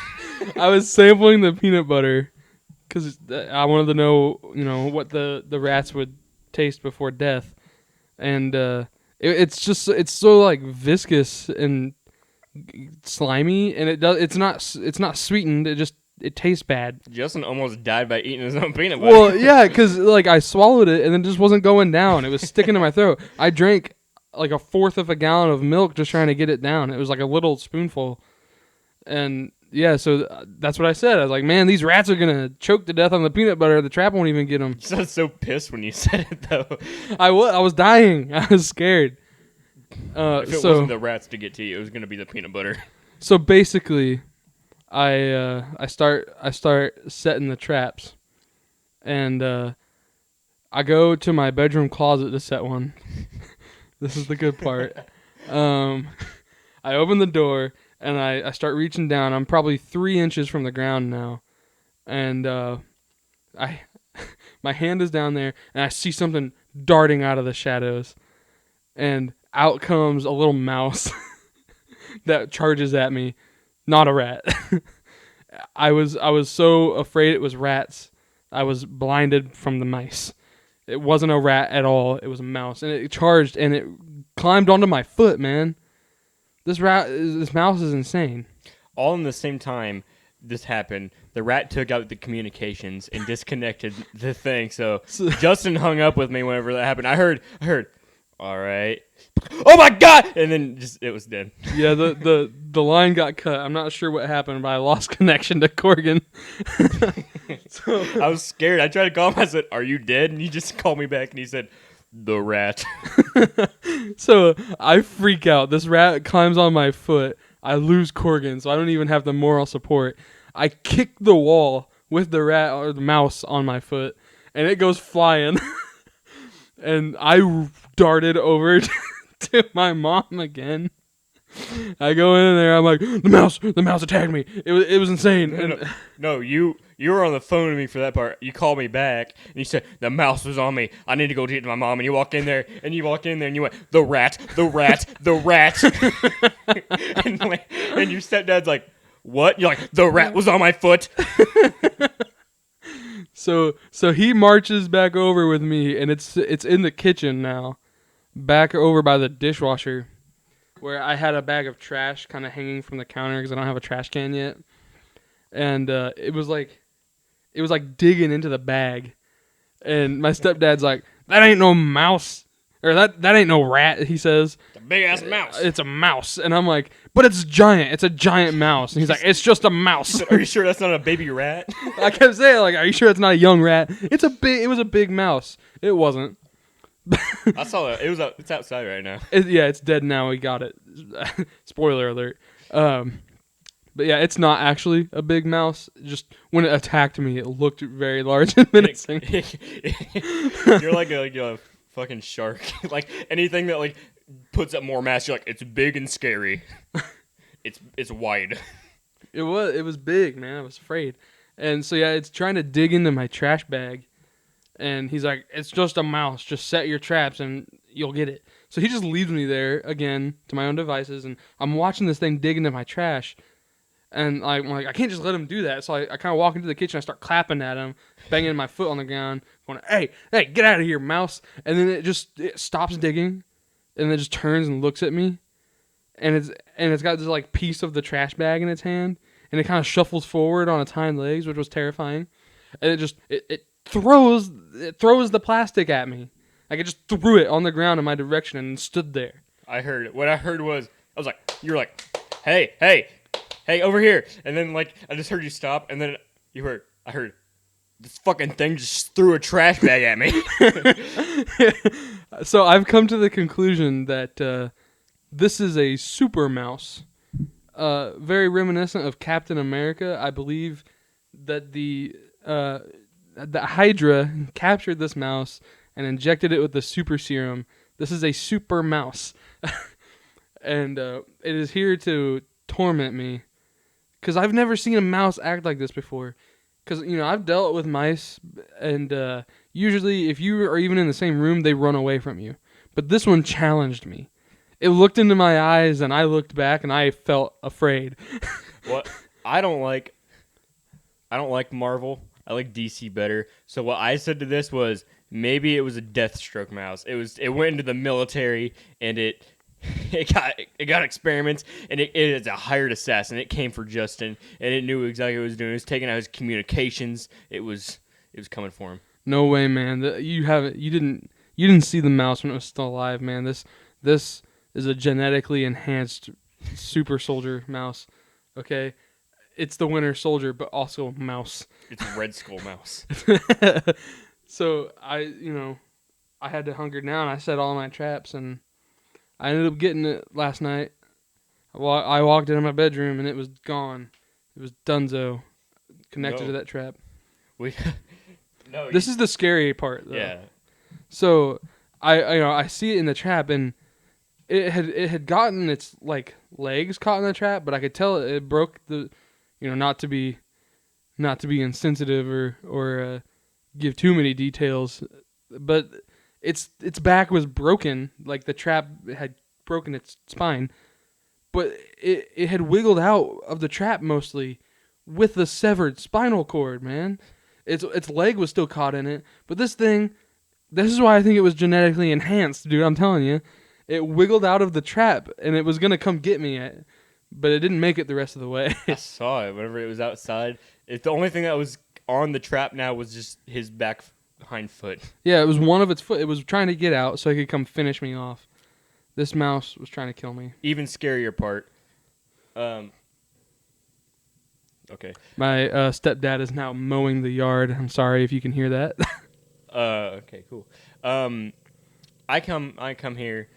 I was sampling the peanut butter because I wanted to know, what the rats would taste before death, and it's so like viscous and slimy, and it's not sweetened. It tastes bad. Justin almost died by eating his own peanut butter. Well, yeah, because like I swallowed it and it just wasn't going down. It was sticking to my throat. I drank like a fourth of a gallon of milk just trying to get it down. It was like a little spoonful, and yeah, so that's what I said. I was like, man, these rats are gonna choke to death on the peanut butter. The trap won't even get them. You sounded so pissed when you said it, though. I was dying. I was scared. If it wasn't the rats to get to you, it was gonna be the peanut butter. So basically, I start setting the traps, and I go to my bedroom closet to set one. This is the good part. I open the door. And I start reaching down. I'm probably 3 inches from the ground now, and my hand is down there, and I see something darting out of the shadows, and out comes a little mouse that charges at me. Not a rat. I was so afraid it was rats. I was blinded from the mice. It wasn't a rat at all. It was a mouse, and it charged and it climbed onto my foot, man. This mouse is insane. All in the same time this happened, the rat took out the communications and disconnected the thing. So Justin hung up with me whenever that happened. I heard, all right. Oh my God! And then it was dead. Yeah, the line got cut. I'm not sure what happened, but I lost connection to Corgan. So I was scared. I tried to call him. I said, "Are you dead?" And he just called me back and he said, "The rat." So I freak out. This rat climbs on my foot. I lose Corgan, so I don't even have the moral support. I kick the wall with the rat or the mouse on my foot, and it goes flying. And I darted over to my mom again. I go in there. I'm like, the mouse attacked me. It was insane. No, you were on the phone with me for that part. You called me back and you said the mouse was on me. I need to go get to my mom. And you walk in there and you went, the rat, the rat. and your stepdad's like, what? You're like, the rat was on my foot. So he marches back over with me, and it's in the kitchen now, back over by the dishwasher, where I had a bag of trash kind of hanging from the counter because I don't have a trash can yet, and it was like digging into the bag, and my stepdad's like, that ain't no mouse, or that ain't no rat, he says. It's a big ass mouse. It's a mouse, and I'm like, but it's giant. It's a giant mouse, and he's like, it's just a mouse. Are you sure that's not a baby rat? I kept saying, like, are you sure it's not a young rat? It was a big mouse. It wasn't. I saw that. It's outside right now. It's dead now. We got it. Spoiler alert. But yeah, it's not actually a big mouse. Just when it attacked me, it looked very large and menacing. You're like a fucking shark. Like anything that like puts up more mass, you're like, it's big and scary. It's wide. It was big, man. I was afraid. And so yeah, it's trying to dig into my trash bag. And he's like, "It's just a mouse. Just set your traps and you'll get it." So he just leaves me there again to my own devices, and I'm watching this thing dig into my trash. And I'm like, I can't just let him do that. So I kind of walk into the kitchen. I start clapping at him, banging my foot on the ground, going, "Hey, get out of here, mouse!" And then it stops digging, and then it just turns and looks at me, and it's got this like piece of the trash bag in its hand, and it kind of shuffles forward on its hind legs, which was terrifying, and it throws the plastic at me. Like it just threw it on the ground in my direction and stood there. What I heard was, you're like, hey, over here. And then like, I just heard you stop. And then I heard this fucking thing just threw a trash bag at me. So I've come to the conclusion that this is a super mouse. Very reminiscent of Captain America. I believe that the Hydra captured this mouse and injected it with the super serum. This is a super mouse. And it is here to torment me. Because I've never seen a mouse act like this before. Because, I've dealt with mice, and usually if you are even in the same room, they run away from you. But this one challenged me. It looked into my eyes, and I looked back, and I felt afraid. What I don't like Marvel. I like DC better. So what I said to this was maybe it was a Deathstroke mouse. It went into the military and it got experiments, and it is a hired assassin. It came for Justin, and it knew exactly what it was doing. It was taking out his communications. It was coming for him. No way, man. You didn't see the mouse when it was still alive, man. This is a genetically enhanced super soldier mouse. Okay, it's the Winter Soldier, but also a mouse. It's a Red Skull mouse. So I had to hunker down. I set all my traps, and I ended up getting it last night. I walked into my bedroom, and it was gone. It was Dunzo connected to that trap. This is the scary part, though. Yeah. So I see it in the trap, and it had gotten its like legs caught in the trap, but I could tell it broke the, not to be insensitive or give too many details, but its back was broken, like the trap had broken its spine, but it had wiggled out of the trap mostly with the severed spinal cord, man. Its leg was still caught in it, but this is why I think it was genetically enhanced, dude. I'm telling you, it wiggled out of the trap, and it was gonna come get me, but it didn't make it the rest of the way. I saw it whenever it was outside. The only thing that was on the trap now was just his back hind foot. Yeah, it was one of its foot. It was trying to get out so it could come finish me off. This mouse was trying to kill me. Even scarier part. Okay. My stepdad is now mowing the yard. I'm sorry if you can hear that. Okay, cool. I come here.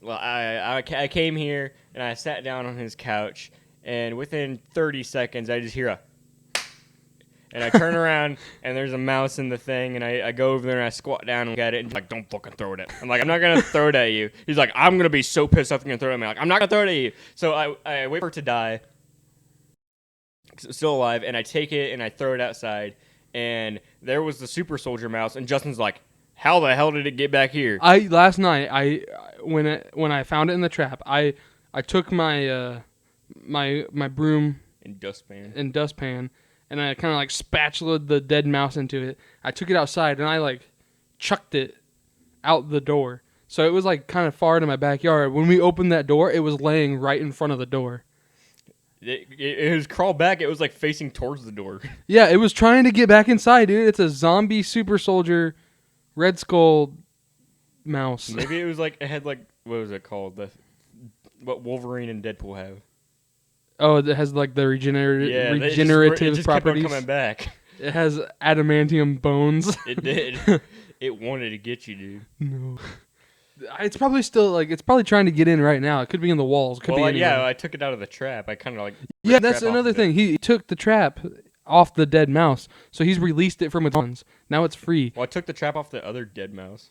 Well, I came here and I sat down on his couch, and within 30 seconds I just hear a, and I turn around and there's a mouse in the thing, and I go over there and I squat down and look at it, and he's like, "Don't fucking throw it at." I'm like, "I'm not gonna throw it at you." He's like, "I'm gonna be so pissed off you're gonna throw it at me." I'm like, "I'm not gonna throw it at you." So I wait for it to die. It's still alive, and I take it and I throw it outside, and there was the super soldier mouse, and Justin's like, "How the hell did it get back here?" Last night when I found it in the trap, I took my my broom In dustpan. and I kind of like spatulaed the dead mouse into it. I took it outside and I like chucked it out the door. So it was like kind of far into my backyard. When we opened that door, it was laying right in front of the door. It was crawled back. It was like facing towards the door. Yeah, it was trying to get back inside, dude. It's a zombie super soldier Red Skull mouse. Maybe it was like, it had like, what was it called? What Wolverine and Deadpool have. Oh, it has like the regenerative it just properties. Kept on coming back. It has adamantium bones. It did. It wanted to get you, dude. No. It's probably trying to get in right now. It could be in the walls. It could be anywhere. Yeah, I took it out of the trap. I kind of like. Yeah, that's another thing. He took the trap off the dead mouse, so he's released it from its bonds. Now it's free. Well, I took the trap off the other dead mouse.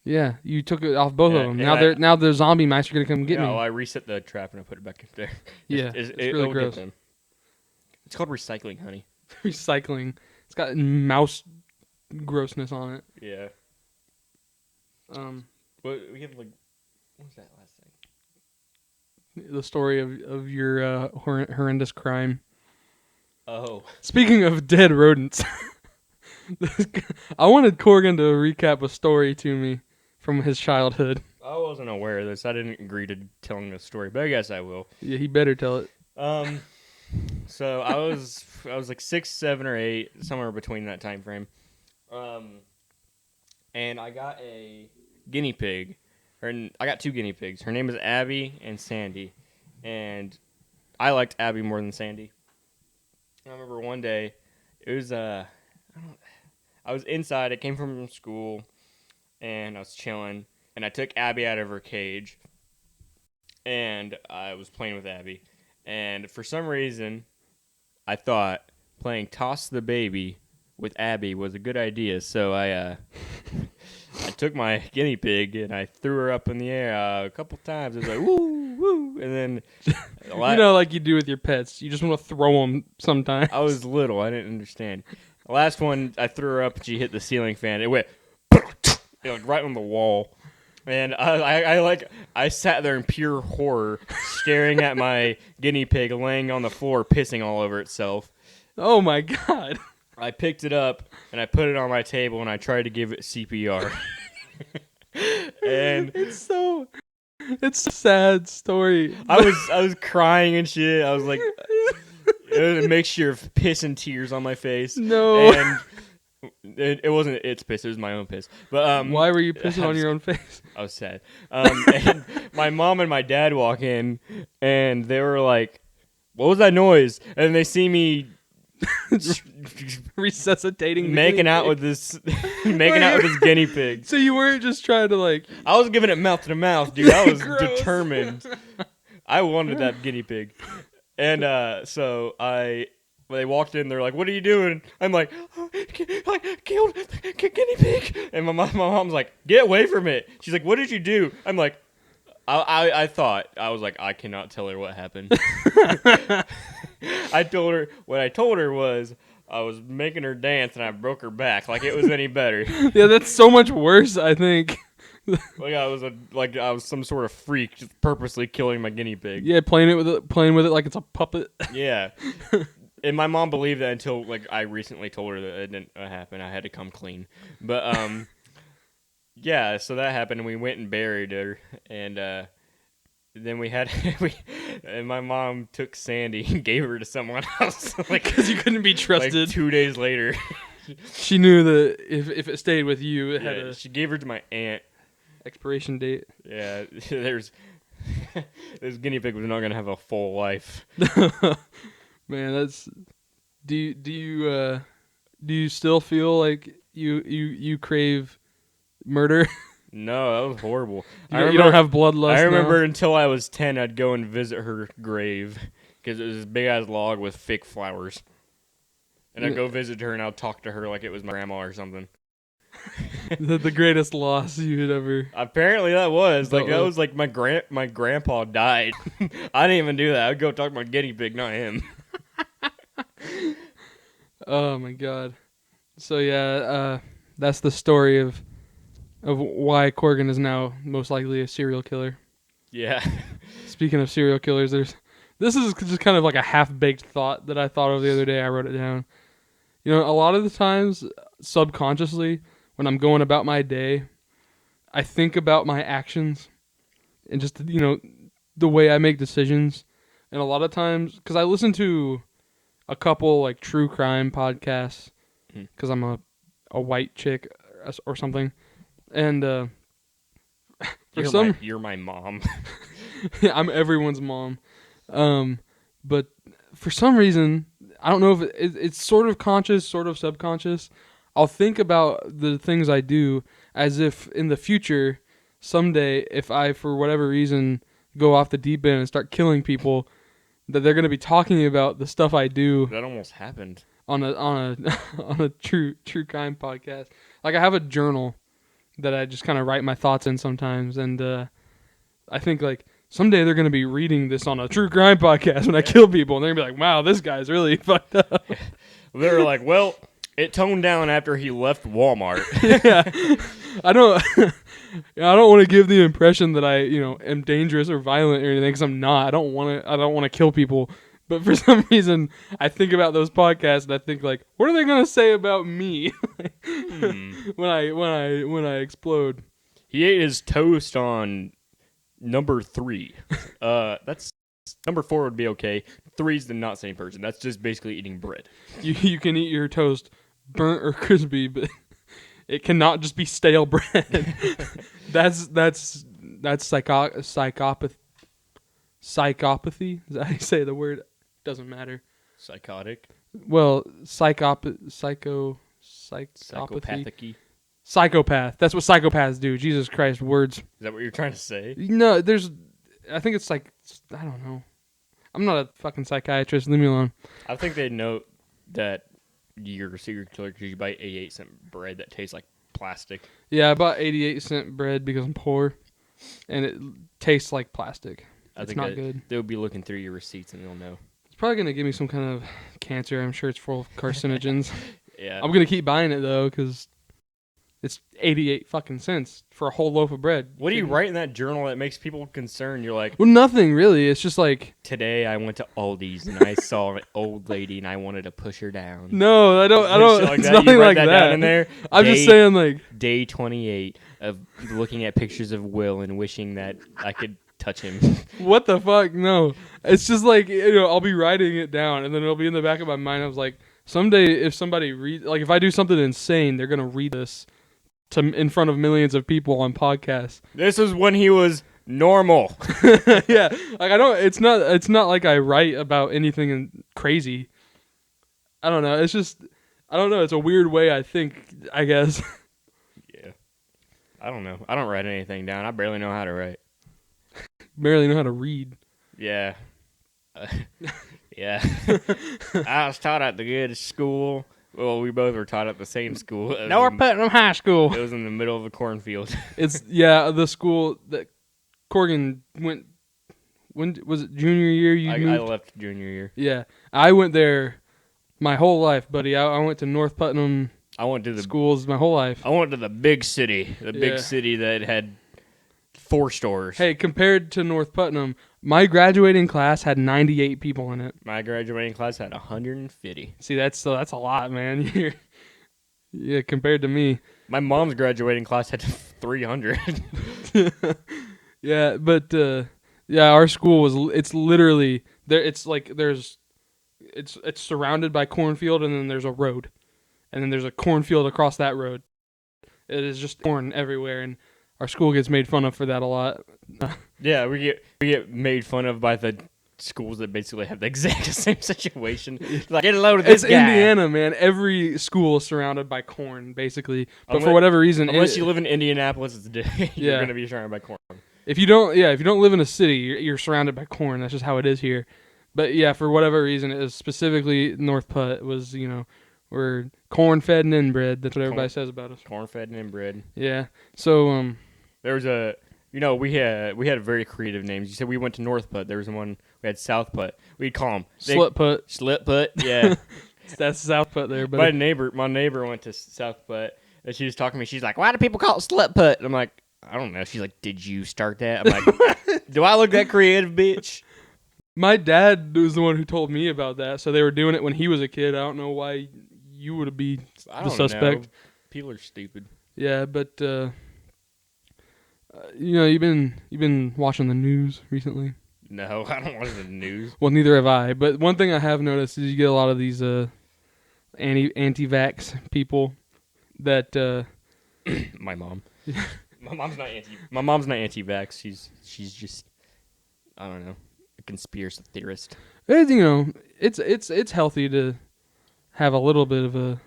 Yeah, you took it off both of them. And Now the zombie mice are gonna come get yeah, me. well, I reset the trap and I put it back in there. Yeah, it's really It'll gross. get them. It's called recycling, honey. Recycling. It's got mouse grossness on it. Yeah. Um, What we have like, what was that last thing? the story of your horrendous crime. Oh. Speaking of dead rodents, I wanted Corgan to recap a story to me from his childhood. I wasn't aware of this. I didn't agree to telling this story, but I guess I will. Yeah, he better tell it. So I was like 6, 7, or 8, somewhere between that time frame. And I got a guinea pig. I got 2 guinea pigs. Her name is Abby and Sandy, and I liked Abby more than Sandy. I remember one day, it was I was inside. I came from school, and I was chilling, and I took Abby out of her cage, and I was playing with Abby, and for some reason, I thought playing toss the baby with Abby was a good idea. So I took my guinea pig and I threw her up in the air a couple times. It was like woo woo, and then You know, like you do with your pets, you just want to throw them sometimes. I was little. I didn't understand. The last one, I threw her up and she hit the ceiling fan. It went right on the wall. And I sat there in pure horror, staring at my guinea pig laying on the floor, pissing all over itself. Oh my god! I picked it up and I put it on my table and I tried to give it CPR. And it's a sad story. I was crying and shit. I was like, it was a mixture of piss and tears on my face. No. And it wasn't its piss; it was my own piss. But why were you pissing on your own face? I was sad. And my mom and my dad walk in, and they were like, "What was that noise?" And they see me resuscitating, making out with this guinea pig. So you weren't just trying to like? I was giving it mouth to mouth, dude. I was Gross. determined. I wanted that guinea pig, and so when they walked in, they're like, "What are you doing?" I'm like, "I killed guinea pig." And my mom's like, "Get away from it." She's like, "What did you do?" I'm like, I thought, I was like, I cannot tell her what happened. What I told her was I was making her dance and I broke her back. Like it was any better. Yeah, that's so much worse, I think. Like I was some sort of freak, just purposely killing my guinea pig. Yeah, playing with it like it's a puppet. Yeah. And my mom believed that until like I recently told her that it didn't happen. I had to come clean. But yeah, so that happened and we went and buried her, and then and my mom took Sandy and gave her to someone else. Like Because you couldn't be trusted. Like 2 days later. She knew that if it stayed with you, it had a she gave her to my aunt. expiration date. Yeah, this guinea pig was not gonna have a full life. Man, that's. Do you still feel like you crave murder? No, that was horrible. You don't have bloodlust. I remember now? until I was 10, I'd go and visit her grave because it was this big ass log with fake flowers, and I'd go visit her and I'd talk to her like it was my grandma or something. the greatest loss you had ever. Apparently that was like my grandpa died. I didn't even do that. I'd go talk to my guinea pig, not him. Oh my god. So yeah, that's the story of why Corgan is now most likely a serial killer. Yeah. Speaking of serial killers, this is just kind of like a half-baked thought that I thought of the other day. I wrote it down. You know, a lot of the times, subconsciously, when I'm going about my day, I think about my actions and just, you know, the way I make decisions. And a lot of times, because I listen to a couple like true crime podcasts, because I'm a white chick or something, and you're my mom. Yeah, I'm everyone's mom. But for some reason, I don't know if it's sort of conscious, sort of subconscious. I'll think about the things I do as if in the future, someday, if I, for whatever reason, go off the deep end and start killing people, that they're going to be talking about the stuff I do. That almost happened. On a on a true crime podcast. Like I have a journal that I just kind of write my thoughts in sometimes, and I think like someday they're gonna be reading this on a true crime podcast when I kill people, and they're gonna be like, "Wow, this guy's really fucked up." They were like, well, it toned down after he left Walmart. Yeah, I don't. I don't want to give the impression that I, am dangerous or violent or anything, because I'm not. I don't want to. I don't want to kill people. But for some reason, I think about those podcasts and I think like, what are they gonna say about me when I explode? He ate his toast on number 3. That's number 4 would be okay. 3's the not same person. That's just basically eating bread. You can eat your toast burnt or crispy, but it cannot just be stale bread. that's psychopathy. Is that how you say the word? Doesn't matter. Psychotic. Well, psychopathy. Psychopath. That's what psychopaths do. Jesus Christ, words. Is that what you're trying to say? No, I think it's like, I don't know. I'm not a fucking psychiatrist. Leave me alone. I think they know that you're a serial killer because you buy 88-cent bread that tastes like plastic. Yeah, I bought 88-cent bread because I'm poor, and it tastes like plastic. It's not good. They'll be looking through your receipts and they'll know. It's probably going to give me some kind of cancer. I'm sure it's full of carcinogens. Yeah. I'm going to keep buying it, though, because it's 88 fucking cents for a whole loaf of bread. What do you write in that journal that makes people concerned? You're like, well, nothing really. It's just like, today I went to Aldi's and I saw an old lady and I wanted to push her down. No, I don't. Like it's that. nothing You write like that down in there. I'm just saying, like, day 28 of looking at pictures of Will and wishing that I could touch him. What the fuck? No. It's just like, I'll be writing it down and then it'll be in the back of my mind. I was like, someday if somebody if I do something insane, they're going to read this in front of millions of people on podcasts. This is when he was normal. Yeah. Like it's not like I write about anything crazy. I don't know. It's just, I don't know. It's a weird way I think, I guess. Yeah. I don't know. I don't write anything down. I barely know how to write. Barely know how to read. Yeah. Yeah. I was taught at the good school. Well, we both were taught at the same school. North Putnam High School. It was in the middle of a cornfield. It's, the school that Corgan went, when was it, junior year I left junior year. Yeah. I went there my whole life, buddy. I went to North Putnam schools my whole life. I went to the big city. The big city that had 4 stores. Hey, compared to North Putnam, my graduating class had 98 people in it. My graduating class had 150. See, that's a lot, man. Yeah, compared to me. My mom's graduating class had 300. Yeah, but our school it's literally there. It's like it's surrounded by cornfield, and then there's a road, and then there's a cornfield across that road. It is just corn everywhere, and our school gets made fun of for that a lot. Yeah, we get made fun of by the schools that basically have the exact same situation. Like, get a load of this It's guy. Indiana, man. Every school is surrounded by corn, basically. But for whatever reason, unless you live in Indianapolis, you're going to be surrounded by corn. If you don't live in a city, you're surrounded by corn. That's just how it is here. But yeah, for whatever reason, it was specifically North Putt was, we're corn-fed and inbred. That's what everybody says about us. Corn-fed and inbred. Yeah. So there was a, we had very creative names. You said we went to North Putt. There was one, we had South Putt. We'd call them Slip Putt. Slip Putt, yeah. That's South Putt there. But my neighbor went to South Putt, and she was talking to me. She's like, "Why do people call it Slip Putt?" And I'm like, "I don't know." She's like, "Did you start that?" I'm like, "Do I look that creative, bitch?" My dad was the one who told me about that. So they were doing it when he was a kid. I don't know why you would be the suspect. Know. People are stupid. Yeah, but you've been watching the news recently. No, I don't watch the news. Well, neither have I. But one thing I have noticed is you get a lot of these anti-vax people that my mom. My mom's not anti-vax. She's just, I don't know, a conspiracy theorist. It's healthy to have a little bit of a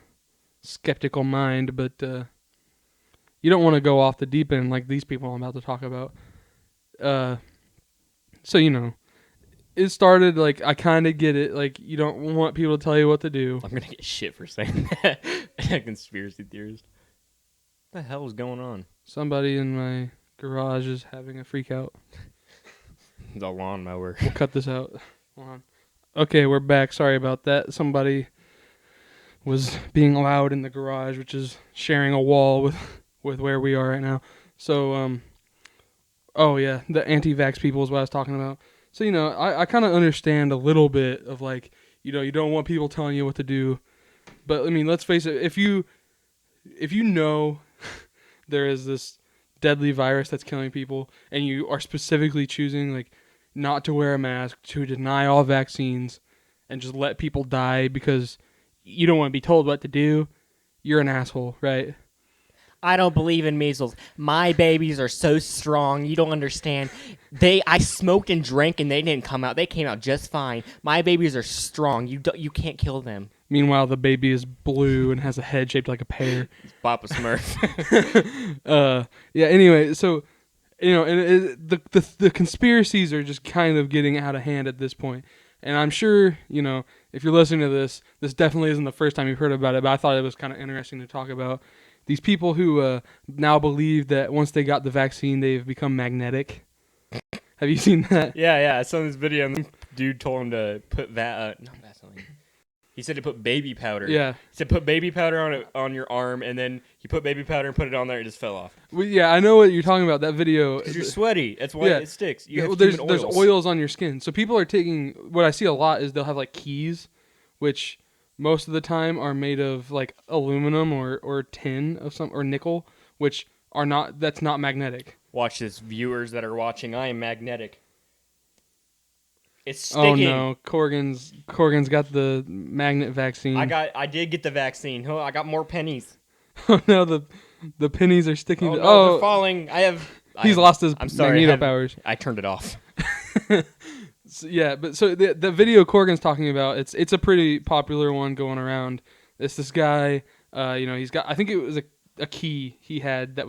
skeptical mind, but you don't want to go off the deep end like these people I'm about to talk about. So it started like, I kind of get it. Like, you don't want people to tell you what to do. I'm gonna get shit for saying that. A conspiracy theorist. What the hell is going on? Somebody in my garage is having a freak out. The lawnmower. We'll cut this out. Hold on. Okay, we're back. Sorry about that. Somebody was being loud in the garage, which is sharing a wall with where we are right now. So, oh yeah, the anti-vax people is what I was talking about. So, I kind of understand a little bit of like, you don't want people telling you what to do. But I mean, let's face it, if you know there is this deadly virus that's killing people and you are specifically choosing like not to wear a mask, to deny all vaccines and just let people die because you don't want to be told what to do, you're an asshole, right? I don't believe in measles. My babies are so strong. You don't understand. I smoked and drank and they didn't come out. They came out just fine. My babies are strong. You can't kill them. Meanwhile, the baby is blue and has a head shaped like a pear. Papa Smurf. Yeah. Anyway, so and the conspiracies are just kind of getting out of hand at this point. And I'm sure if you're listening to this definitely isn't the first time you've heard about it. But I thought it was kind of interesting to talk about these people who now believe that once they got the vaccine, they've become magnetic. Have you seen that? Yeah. I saw this video and the dude told him to put not Vaseline. He said to put baby powder. Yeah. He said put baby powder on your arm, and then he put baby powder and put it on there. It just fell off. Well, yeah, I know what you're talking about. That video. Because you're sweaty. That's why it sticks. You have there's human oils. oils on your skin. So people are taking. What I see a lot is they'll have like keys, which most of the time are made of like aluminum or tin of some or nickel, which are not. That's not magnetic. Watch this, viewers that are watching. I am magnetic. It's sticking. Oh no, Corgan's got the magnet vaccine. I did get the vaccine. Oh, I got more pennies. Oh no, the pennies are sticking. Oh, to, no, they're falling. He's lost his I'm sorry, magneto powers. I turned it off. So, yeah, but so the video Corgan's talking about, it's a pretty popular one going around. It's this guy, he's got, I think it was a key he had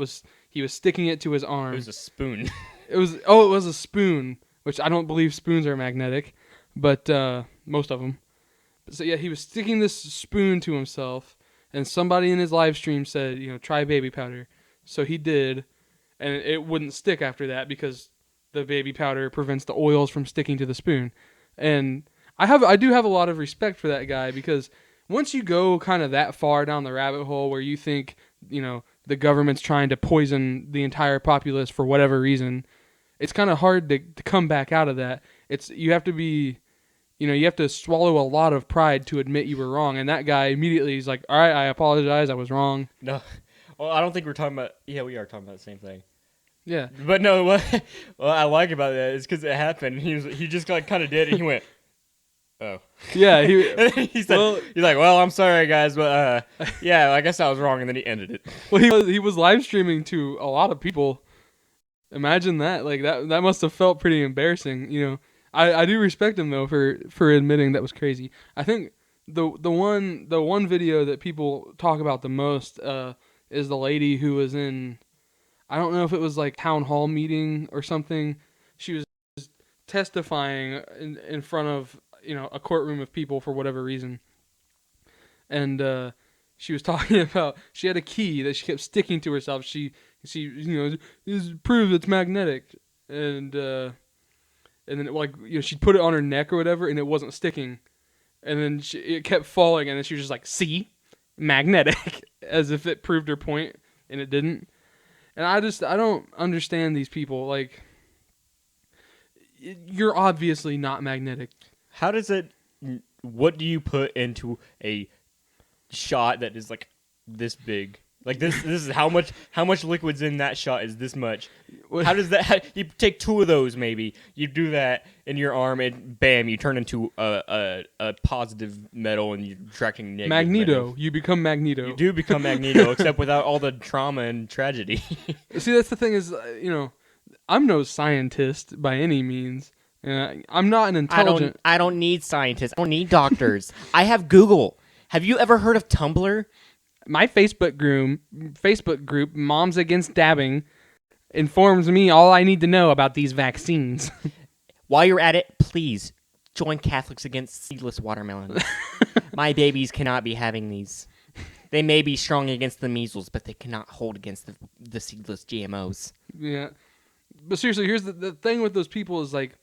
he was sticking it to his arm. It was a spoon. It was a spoon, which I don't believe spoons are magnetic, but most of them. So yeah, he was sticking this spoon to himself, and somebody in his live stream said, try baby powder. So he did, and it wouldn't stick after that because the baby powder prevents the oils from sticking to the spoon. And I do have a lot of respect for that guy because once you go kind of that far down the rabbit hole where you think, the government's trying to poison the entire populace for whatever reason, it's kind of hard to come back out of that. You have to be, you have to swallow a lot of pride to admit you were wrong. And that guy immediately is like, all right, I apologize. I was wrong. No. Well, I don't think we're talking about, yeah, we are talking about the same thing. Yeah. But no, what I like about that is because it happened. He just like kind of did it. And he went, oh. Yeah. He said, he's like, well, I'm sorry guys, but yeah, I guess I was wrong. And then he ended it. Well, he was live streaming to a lot of people. Imagine that. Like that must have felt pretty embarrassing. I do respect him though for admitting that was crazy. I think the one video that people talk about the most is the lady who was in, I don't know if it was like town hall meeting or something. She was testifying in front of a courtroom of people for whatever reason, and she was talking about she had a key that she kept sticking to herself. She this proves it's magnetic, and then she'd put it on her neck or whatever, and it wasn't sticking, and then it kept falling, and then she was just like, "See, magnetic," as if it proved her point, and it didn't. And I don't understand these people. Like, you're obviously not magnetic. How does it? What do you put into a shot that is like this big? Like this is how much liquid's in that shot is this much. How does that? You take 2 of those maybe. You do that in your arm and bam, you turn into a positive metal and you're attracting negative Magneto. metal. You become Magneto. You do become Magneto, except without all the trauma and tragedy. See, that's the thing is, I'm no scientist by any means. I'm not an intelligent. I don't need scientists. I don't need doctors. I have Google. Have you ever heard of Tumblr? My Facebook group, Moms Against Dabbing, informs me all I need to know about these vaccines. While you're at it, please join Catholics Against Seedless Watermelon. My babies cannot be having these. They may be strong against the measles, but they cannot hold against the seedless GMOs. Yeah. But seriously, here's the thing with those people is like,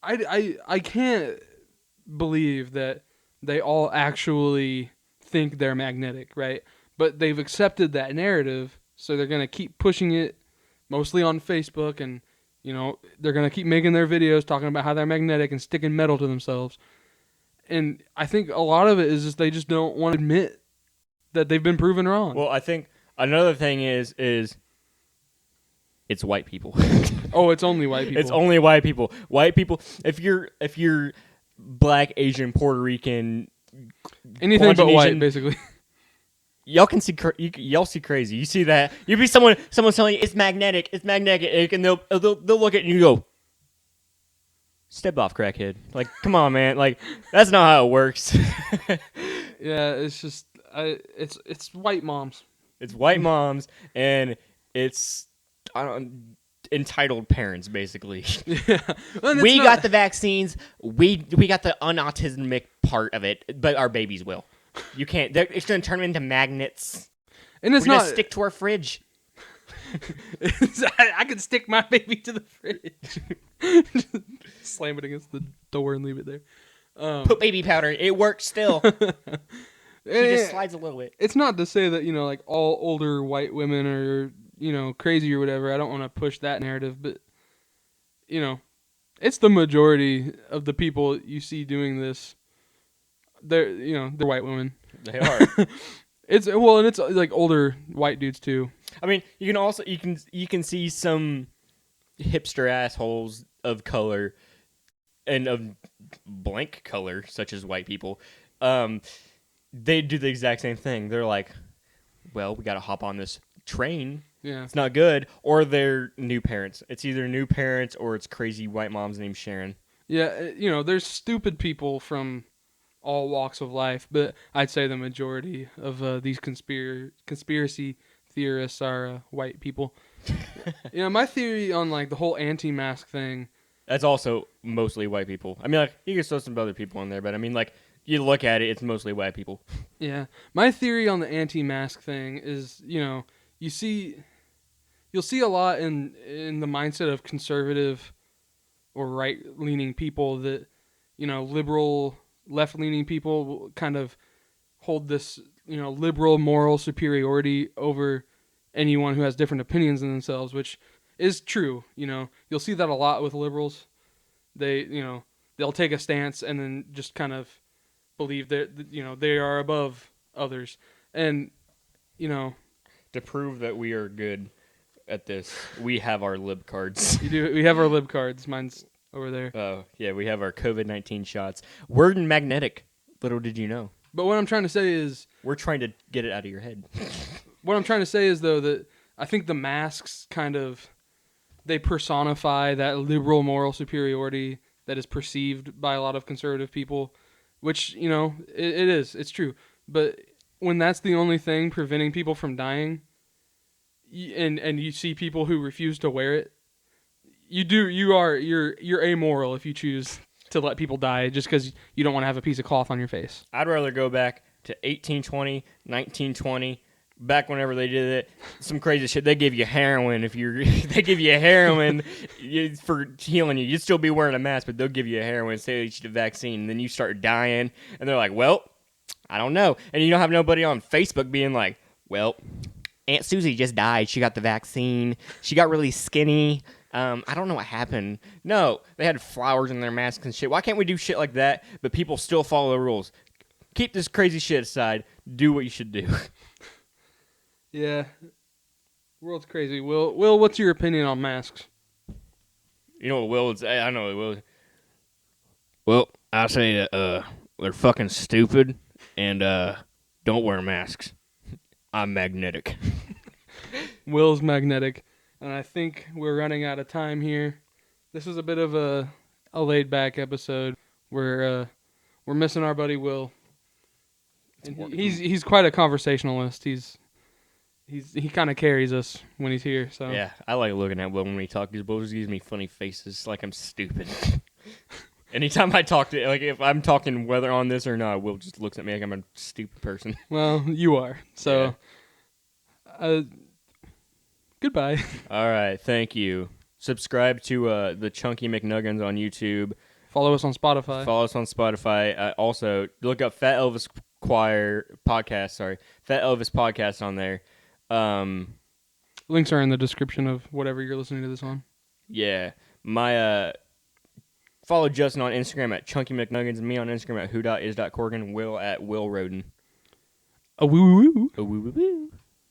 I can't believe that they all actually think they're magnetic, right? But they've accepted that narrative, so they're going to keep pushing it mostly on Facebook, and they're going to keep making their videos talking about how they're magnetic and sticking metal to themselves. And I think a lot of it is just they just don't want to admit that they've been proven wrong. Well, I think another thing is it's white people. Oh, it's only white people. It's only white people. White people. If you're Black, Asian, Puerto Rican, anything but white, Polynesian, basically. y'all can see y'all see crazy. You see that? You be someone's telling you it's magnetic, and they'll look at you and go, step off, crackhead. Like, come on, man. Like, that's not how it works. Yeah, it's just it's white moms. It's white moms and it's entitled parents, basically. Yeah, We got the vaccines. We got the unautismic part of it, but our babies will. You can't. It's going to turn them into magnets. and it's We're not going to stick to our fridge. I can stick my baby to the fridge. Just slam it against the door and leave it there. Put baby powder. It works still. He just slides a little bit. It's not to say that like all older white women are crazy or whatever. I don't want to push that narrative, but it's the majority of the people you see doing this. They're they're white women. They are. And it's like older white dudes too. I mean, you can also you can see some hipster assholes of color and of blank color, such as white people. They do the exact same thing. They're like, well, we got to hop on this train. Yeah. It's not good. Or they're new parents. It's either new parents or it's crazy white moms named Sharon. Yeah, there's stupid people from all walks of life, but I'd say the majority of these conspiracy theorists are white people. My theory on like the whole anti-mask thing. That's also mostly white people. I mean, like, you can throw some other people in there, but I mean, like, you look at it, it's mostly white people. Yeah. My theory on the anti-mask thing is, you'll see a lot in the mindset of conservative or right-leaning people that, liberal, left-leaning people kind of hold this, liberal moral superiority over anyone who has different opinions than themselves, which is true. You'll see that a lot with liberals. They, they'll take a stance and then just kind of believe that they are above others, and To prove that we are good at this, we have our lib cards. we have our lib cards. Mine's over there. Oh, yeah, we have our COVID-19 shots. We're magnetic. Little did you know. But what I'm trying to say is, We're trying to get it out of your head. what I'm trying to say is though that I think the masks kind of they personify that liberal moral superiority that is perceived by a lot of conservative people, which it's true. But when that's the only thing preventing people from dying, and you see people who refuse to wear it, you're amoral if you choose to let people die just because you don't want to have a piece of cloth on your face. I'd rather go back to 1820, 1920, back whenever they did it. Some crazy shit. They give you heroin they give you heroin for healing you. You'd still be wearing a mask, but they'll give you a heroin, say you the vaccine, and then you start dying, and they're like, well, I don't know. And you don't have nobody on Facebook being like, well, Aunt Susie just died. She got the vaccine. She got really skinny. I don't know what happened. No, they had flowers in their masks and shit. Why can't we do shit like that, but people still follow the rules? Keep this crazy shit aside. Do what you should do. Yeah. World's crazy. Will, what's your opinion on masks? You know what Will would say? I know what Will. Well, I say that they're fucking stupid and don't wear masks. I'm magnetic. Will's magnetic. And I think we're running out of time here. This is a bit of a laid back episode. We're missing our buddy Will. And he's quite a conversationalist. He kind of carries us when he's here. So Yeah, I like looking at Will when we talk. He always gives me funny faces like I'm stupid. Anytime I talk to, like, if I'm talking whether on this or not, Will just looks at me like I'm a stupid person. Well, you are. So, goodbye. All right, thank you. Subscribe to the Chunky McNuggins on YouTube. Follow us on Spotify. Follow us on Spotify. Also, look up Fat Elvis podcast. Fat Elvis podcast on there. Links are in the description of whatever you're listening to this on. Yeah, my follow Justin on Instagram at Chunky McNuggins, me on Instagram at who.is.corgan, Will at Will Roden. A woo woo woo. A woo woo woo.